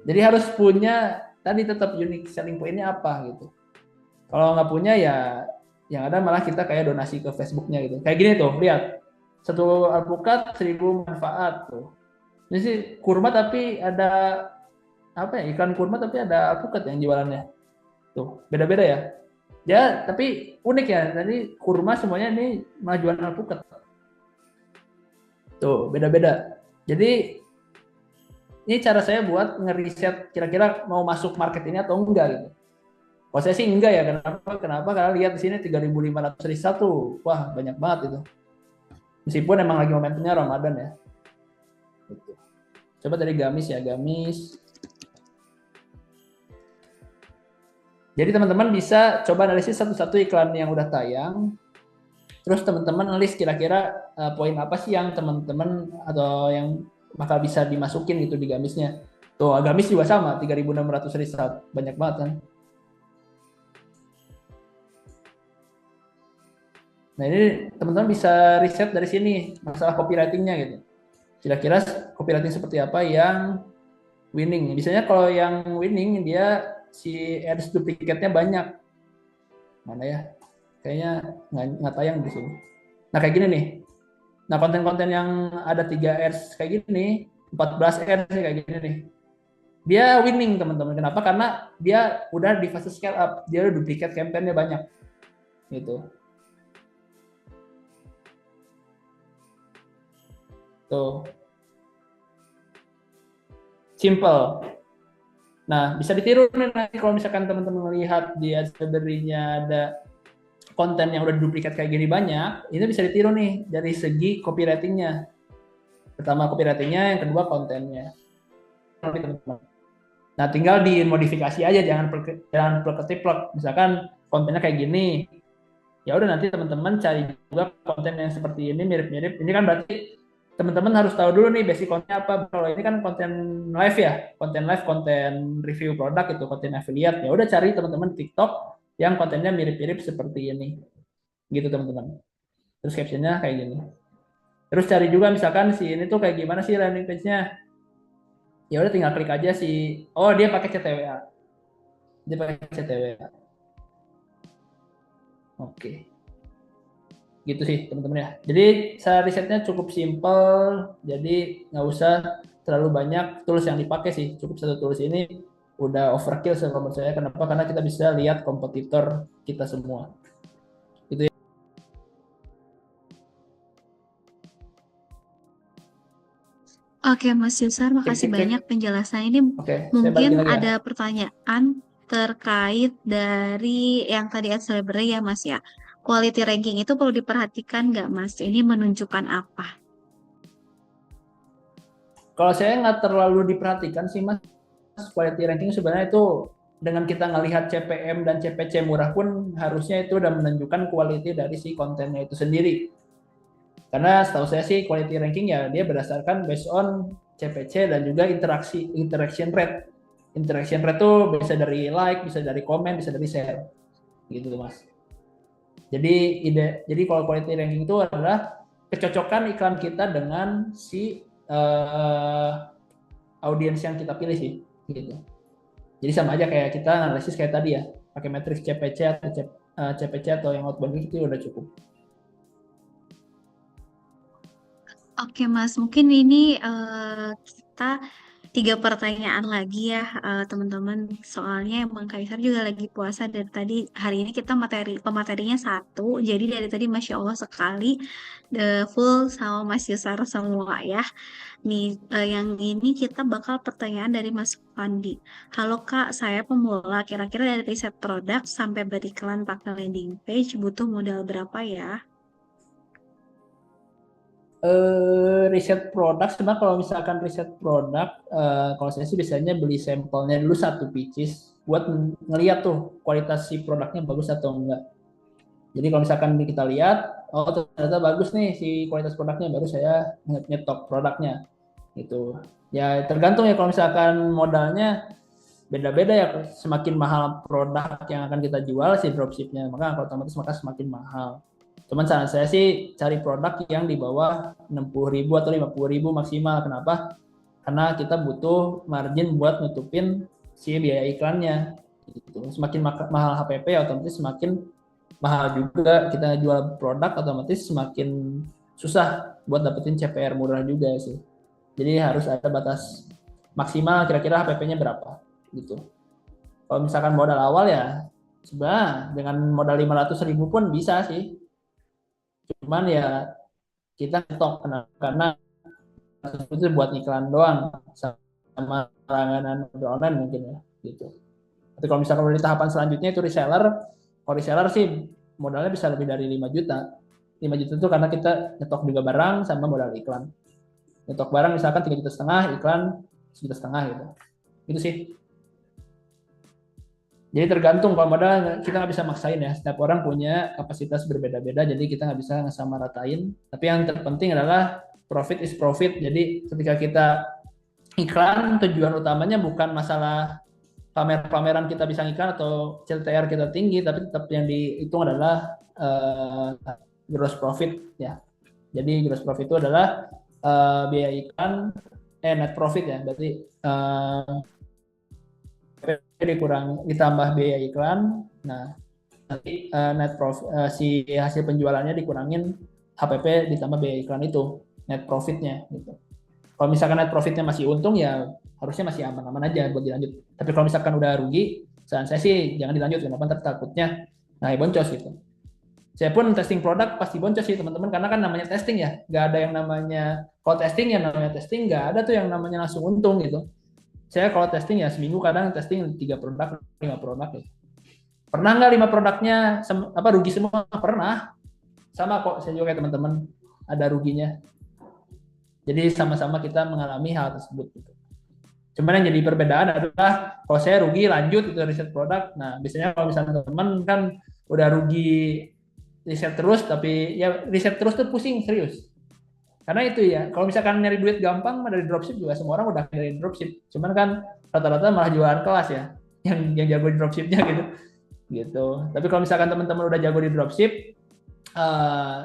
Jadi harus punya tadi tetap unique selling point-nya apa gitu. Kalau nggak punya ya yang ada malah kita kayak donasi ke Facebooknya gitu. Kayak gini tuh, lihat. Satu alpukat 1.000 manfaat tuh. Ini sih kurma tapi ada apa ya, iklan kurma tapi ada alpukat yang jualannya. Tuh, beda-beda ya. Ya, tapi unik ya. Tadi kurma semuanya ini malah jualan alpukat. Tuh, beda-beda. Jadi ini cara saya buat ngeriset kira-kira mau masuk market ini atau enggak gitu. Kalau saya sih enggak ya, kenapa? Karena lihat di sini 3.500 result tuh, wah banyak banget itu. Meskipun emang lagi momentumnya Ramadan ya. Gitu. Coba dari Gamis ya, Gamis. Jadi teman-teman bisa coba analisis satu-satu iklan yang udah tayang. Terus teman-teman list kira-kira poin apa sih yang teman-teman atau yang bakal bisa dimasukin gitu di Gamisnya. Tuh, Gamis juga sama, 3.600 result. Banyak banget kan. Nah ini teman-teman bisa riset dari sini masalah copywritingnya gitu. Kira-kira copywriting seperti apa yang winning. Biasanya kalau yang winning dia si ads duplicate-nya banyak. Mana ya? Kayaknya nggak tayang di sini. Nah kayak gini nih. Nah konten-konten yang ada 3 ads kayak gini, 14 ads kayak gini nih. Dia winning teman-teman. Kenapa? Karena dia udah di fase scale up. Dia udah duplicate campaign-nya banyak. Gitu. Tuh. Simple. Nah, bisa ditiru nih nanti kalau misalkan teman-teman melihat di Adsense-nya ada konten yang udah duplikat kayak gini banyak, ini bisa ditiru nih dari segi copywriting-nya. Pertama copywriting-nya, yang kedua kontennya. Nah, tinggal dimodifikasi aja, jangan plek-plek. Misalkan kontennya kayak gini, ya udah nanti teman-teman cari juga konten yang seperti ini mirip-mirip. Ini kan berarti teman-teman harus tahu dulu nih basic kontennya apa. Kalau ini kan konten live ya, konten live, konten review produk itu, konten affiliate. Ya udah cari teman-teman TikTok yang kontennya mirip-mirip seperti ini. Gitu teman-teman. Terus captionnya kayak gini. Terus cari juga misalkan si ini tuh kayak gimana sih landing page-nya. Ya udah tinggal klik aja si, oh dia pakai CTWA. Dia pakai CTWA. Oke. Gitu sih teman-teman ya. Jadi saya risetnya cukup simple, jadi nggak usah terlalu banyak tools yang dipakai sih. Cukup satu tools ini udah overkill menurut saya. Kenapa? Karena kita bisa lihat kompetitor kita semua. Itu ya. Oke, Mas Yusar, makasih banyak penjelasan ini. Oke, saya balikin Mungkin lagi ya. ada pertanyaan terkait dari yang tadi Adsense ya, Mas ya. Quality ranking itu perlu diperhatikan nggak, Mas? Ini menunjukkan apa? Kalau saya nggak terlalu diperhatikan sih Mas, quality ranking sebenarnya itu dengan kita ngelihat CPM dan CPC murah pun harusnya itu udah menunjukkan quality dari si kontennya itu sendiri. Karena setahu saya sih quality ranking ya dia berdasarkan based on CPC dan juga interaction rate. Interaction rate itu bisa dari like, bisa dari komen, bisa dari share. Gitu Mas. Jadi kalau quality ranking itu adalah kecocokan iklan kita dengan si audiens yang kita pilih sih gitu. Jadi sama aja kayak kita analisis kayak tadi ya, pakai matriks CPC atau yang outbound itu udah cukup. Oke, Mas. Mungkin ini kita 3 pertanyaan lagi ya, teman-teman. Soalnya emang Kaisar juga lagi puasa dari tadi. Hari ini kita pematerinya 1. Jadi dari tadi Masya Allah sekali full sama Mas Yusar semua ya. Nih, yang ini kita bakal pertanyaan dari Mas Pandi. Halo Kak, saya pemula. Kira-kira dari riset produk sampai beriklan pakai landing page butuh modal berapa ya? Riset produk sebenarnya kalau misalkan riset produk kalau saya sih biasanya beli sampelnya dulu 1 pieces buat ngeliat tuh kualitas si produknya bagus atau enggak. Jadi kalau misalkan kita lihat, oh ternyata bagus nih si kualitas produknya, baru saya nyetok produknya. Gitu. Ya tergantung ya, kalau misalkan modalnya beda-beda ya, semakin mahal produk yang akan kita jual si dropshipnya, maka otomatis semakin mahal. Cuman saran saya sih cari produk yang di bawah 60.000 atau 50.000 maksimal. Kenapa? Karena kita butuh margin buat nutupin si biaya iklannya. Gitu. Semakin mahal HPP otomatis semakin mahal juga kita jual produk, otomatis semakin susah buat dapetin CPR murah juga sih. Jadi harus ada batas maksimal kira-kira HPP-nya berapa gitu. Kalau misalkan modal awal ya sebenarnya dengan modal 500.000 pun bisa sih. Cuman ya kita stok karena itu buat iklan doang. sama langganan online mungkin ya gitu. Tapi kalau misalkan udah di tahapan selanjutnya itu reseller, kalau reseller sih modalnya bisa lebih dari 5 juta. 5 juta itu karena kita nyetok juga barang sama modal iklan. Nyetok barang misalkan 3,5 juta, iklan 1,5 juta gitu. Itu sih. Jadi tergantung, kalau modal kita nggak bisa maksain ya. Setiap orang punya kapasitas berbeda-beda, jadi kita nggak bisa ngesamaratain. Tapi yang terpenting adalah profit is profit. Jadi ketika kita iklan, tujuan utamanya bukan masalah pameran kita bisa iklan atau CTR kita tinggi, tapi tetap yang dihitung adalah gross profit ya. Jadi gross profit itu adalah biaya iklan, net profit ya. Berarti dikurang ditambah biaya iklan. Nah, nanti net profit si hasil penjualannya dikurangin HPP ditambah biaya iklan itu, net profitnya gitu. Kalau misalkan net profitnya masih untung ya harusnya masih aman-aman aja buat dilanjut. Tapi kalau misalkan udah rugi, saran saya sih jangan dilanjut, kenapa? Ntar takutnya boncos gitu. Saya pun testing produk pasti boncos sih teman-teman, karena kan namanya testing ya, nggak ada yang namanya, kalau testing ya namanya testing, nggak ada tuh yang namanya langsung untung gitu. Saya kalau testing ya seminggu kadang testing 3 produk, 5 produk gitu. Pernah nggak 5 produknya rugi semua? Pernah. Sama kok, saya juga kayak teman-teman ada ruginya. Jadi sama-sama kita mengalami hal tersebut gitu. Cuman yang jadi perbedaan adalah kalau saya rugi lanjut itu riset produk. Nah, biasanya kalau misalnya teman kan udah rugi riset terus, tapi ya riset terus tuh pusing serius. Karena itu ya, kalau misalkan nyari duit gampang dari dropship juga semua orang udah dari dropship. Cuman kan rata-rata malah jualan kelas ya, yang jago di dropshipnya gitu. Gitu. Tapi kalau misalkan teman-teman udah jago di dropship,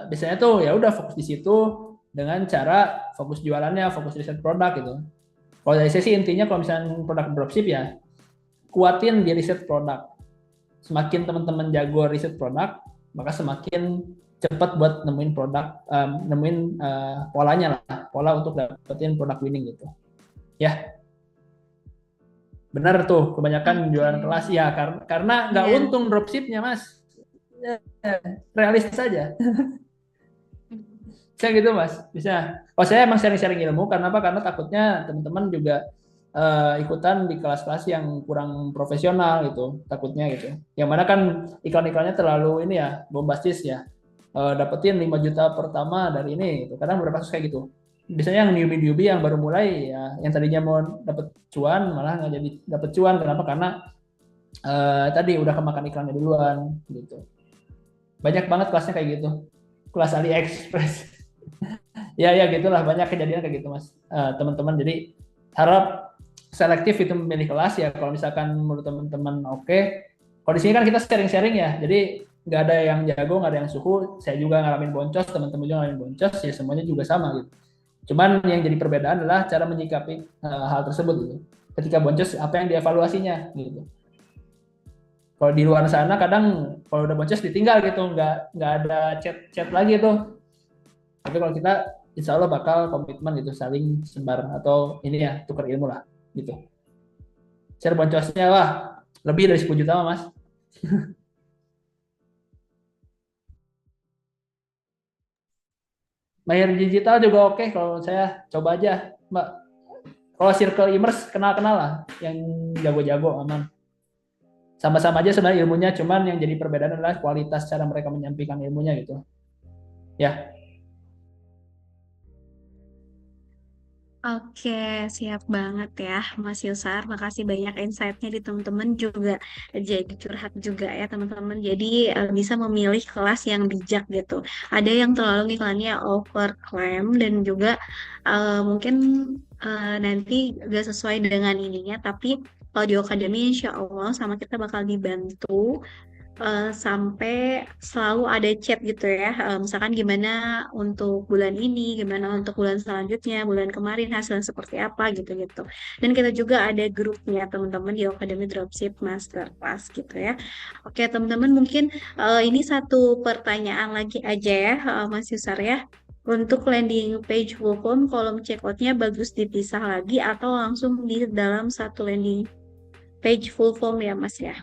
biasanya tuh ya udah fokus di situ dengan cara fokus jualannya, fokus riset produk gitu. Kalau dari saya sih intinya kalau misalnya produk dropship ya kuatin di riset produk. Semakin teman-teman jago riset produk, maka semakin cepat buat nemuin produk, nemuin polanya lah, pola untuk dapetin produk winning gitu. Ya, benar tuh kebanyakan jualan kelas ya karena nggak untung dropshipnya mas. Realistis saja. Saya gitu mas, bisa. Oh saya emang sharing-sharing ilmu, karena apa? Karena takutnya teman-teman juga ikutan di kelas-kelas yang kurang profesional gitu, takutnya gitu. Yang mana kan iklan-iklannya terlalu ini ya, bombastis ya. Dapetin 5 juta pertama dari ini gitu. Kadang beberapa kasus kayak gitu. Biasanya yang newbie yang baru mulai ya, yang tadinya mau dapet cuan malah nggak jadi dapet cuan. Kenapa? Karena tadi udah kemakan iklannya duluan gitu. Banyak banget kelasnya kayak gitu. Kelas AliExpress. ya gitulah, banyak kejadian kayak gitu mas, teman-teman. Jadi harap selektif itu memilih kelas ya. Kalau misalkan menurut teman-teman oke. Kalau di sini kan kita sharing-sharing ya, jadi nggak ada yang jago, nggak ada yang suhu. Saya juga ngalamin boncos, teman-teman juga ngalamin boncos, ya semuanya juga sama gitu. Cuman yang jadi perbedaan adalah cara menyikapi hal tersebut gitu. Ketika boncos apa yang dievaluasinya gitu. Kalau di luar sana kadang kalau udah boncos ditinggal gitu, nggak ada chat lagi tuh. Tapi kalau kita insya Allah bakal komitmen gitu, saling sebar atau ini ya tukar ilmu lah gitu. Share boncosnya wah lebih dari 10 juta mas. Bayar digital juga oke, kalau saya coba aja mbak. Kalau circle immerse kenal lah, yang jago-jago aman. Sama-sama aja sebenarnya ilmunya, cuman yang jadi perbedaan adalah kualitas cara mereka menyampaikan ilmunya gitu. Ya. Oke, siap banget ya Mas Yusar. Makasih banyak insight-nya di teman-teman juga jadi curhat juga ya teman-teman. Jadi bisa memilih kelas yang bijak gitu. Ada yang terlalu iklannya overclaim dan juga mungkin nanti gak sesuai dengan ininya. Tapi kalau di Akademi insya Allah sama kita bakal dibantu sampai selalu ada chat gitu ya. Misalkan gimana untuk bulan ini, gimana untuk bulan selanjutnya, bulan kemarin hasilnya seperti apa gitu-gitu. Dan kita juga ada grupnya teman-teman di Academy Dropship Masterclass gitu ya. Oke teman-teman, mungkin ini satu pertanyaan lagi aja ya Mas Yusar ya. Untuk landing page full form, kolom checkoutnya bagus dipisah lagi atau langsung di dalam satu landing page full form ya Mas ya?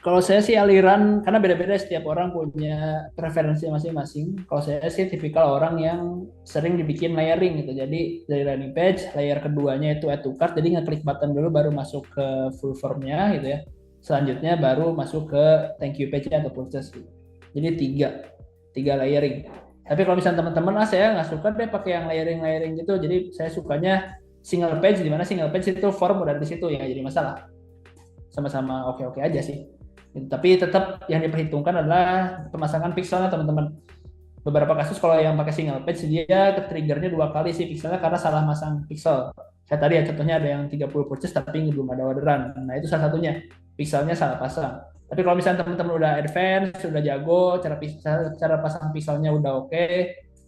Kalau saya sih aliran, karena beda-beda setiap orang punya preferensi masing-masing. Kalau saya sih tipikal orang yang sering dibikin layering gitu. Jadi dari landing page, layer keduanya itu add to cart. Jadi ngeklik button dulu baru masuk ke full formnya gitu ya. Selanjutnya baru masuk ke thank you page atau purchase gitu. Jadi tiga layering. Tapi kalau misalnya teman-teman, saya nggak suka deh pakai yang layering-layering gitu. Jadi saya sukanya single page, di mana single page itu form udah di situ ya, jadi masalah. Sama-sama oke-oke aja sih. Tapi tetap yang diperhitungkan adalah pemasangan pixelnya teman-teman. Beberapa kasus kalau yang pakai single page dia ke triggernya 2 kali sih pixelnya karena salah masang pixel. Kayak tadi ya contohnya ada yang 30 purchase tapi belum ada orderan. Nah itu salah satunya, pixelnya salah pasang. Tapi kalau misalnya teman-teman udah advance, udah jago, cara pasang pixelnya udah oke,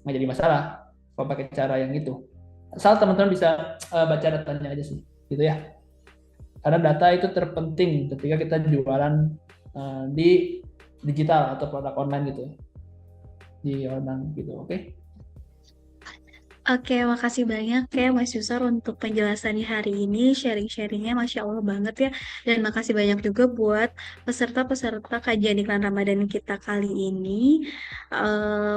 nggak jadi masalah kalau pakai cara yang itu. Asal teman-teman bisa baca datanya aja sih, gitu ya. Karena data itu terpenting ketika kita jualan di digital atau produk online gitu, di online gitu, oke? Oke, makasih banyak ya Mas Yusar untuk penjelasannya hari ini, sharing-sharingnya Masya Allah banget ya. Dan makasih banyak juga buat peserta-peserta kajian iklan Ramadan kita kali ini.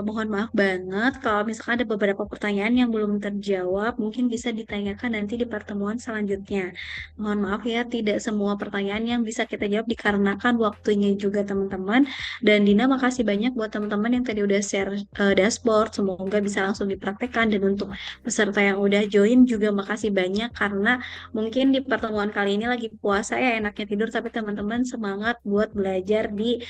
Mohon maaf banget kalau misalkan ada beberapa pertanyaan yang belum terjawab, mungkin bisa ditanyakan nanti di pertemuan selanjutnya. Mohon maaf ya, tidak semua pertanyaan yang bisa kita jawab dikarenakan waktunya juga teman-teman. Dan Dina makasih banyak buat teman-teman yang tadi udah share dashboard, semoga bisa langsung dipraktekkan. Dan untuk peserta yang udah join juga makasih banyak karena mungkin di pertemuan kali ini lagi puasa ya enaknya tidur, tapi teman-teman semangat buat belajar di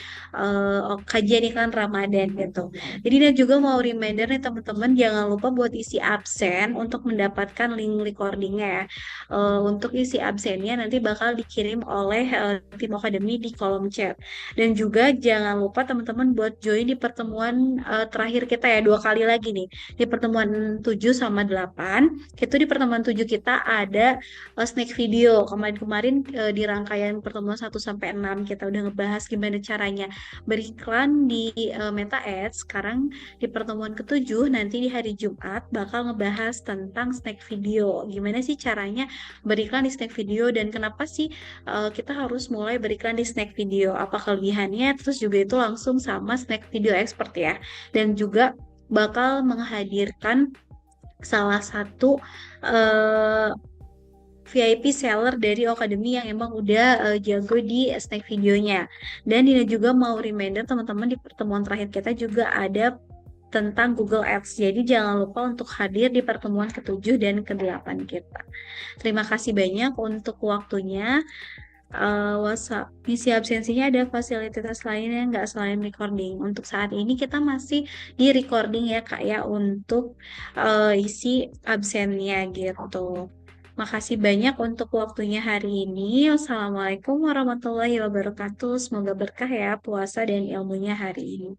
kajian iklan Ramadan gitu. Jadi dia juga mau reminder nih teman-teman, jangan lupa buat isi absen untuk mendapatkan link recordingnya ya. Untuk isi absennya nanti bakal dikirim oleh tim akademi di kolom chat. Dan juga jangan lupa teman-teman buat join di pertemuan terakhir kita ya, 2 kali lagi nih. Di pertemuan 7 sama 8, itu di pertemuan 7 kita ada snack video. Kemarin-kemarin di rangkaian pertemuan 1 sampai 6 kita udah ngebahas gimana caranya beriklan di Meta Ads. Sekarang di pertemuan ke-7 nanti di hari Jumat bakal ngebahas tentang snack video. Gimana sih caranya beriklan di snack video dan kenapa sih kita harus mulai beriklan di snack video? Apa kelebihannya? Terus juga itu langsung sama snack video expert ya. Dan juga bakal menghadirkan salah satu VIP seller dari Akademi yang emang udah jago di snack videonya. Dan Dina juga mau reminder teman-teman di pertemuan terakhir kita juga ada tentang Google Ads. Jadi jangan lupa untuk hadir di pertemuan ke-7 dan ke-8 kita. Terima kasih banyak untuk waktunya. Misi absensinya ada fasilitas lain yang nggak selain recording. Untuk saat ini kita masih di recording ya Kak ya untuk isi absennya gitu. Makasih banyak untuk waktunya hari ini. Wassalamualaikum warahmatullahi wabarakatuh. Semoga berkah ya puasa dan ilmunya hari ini.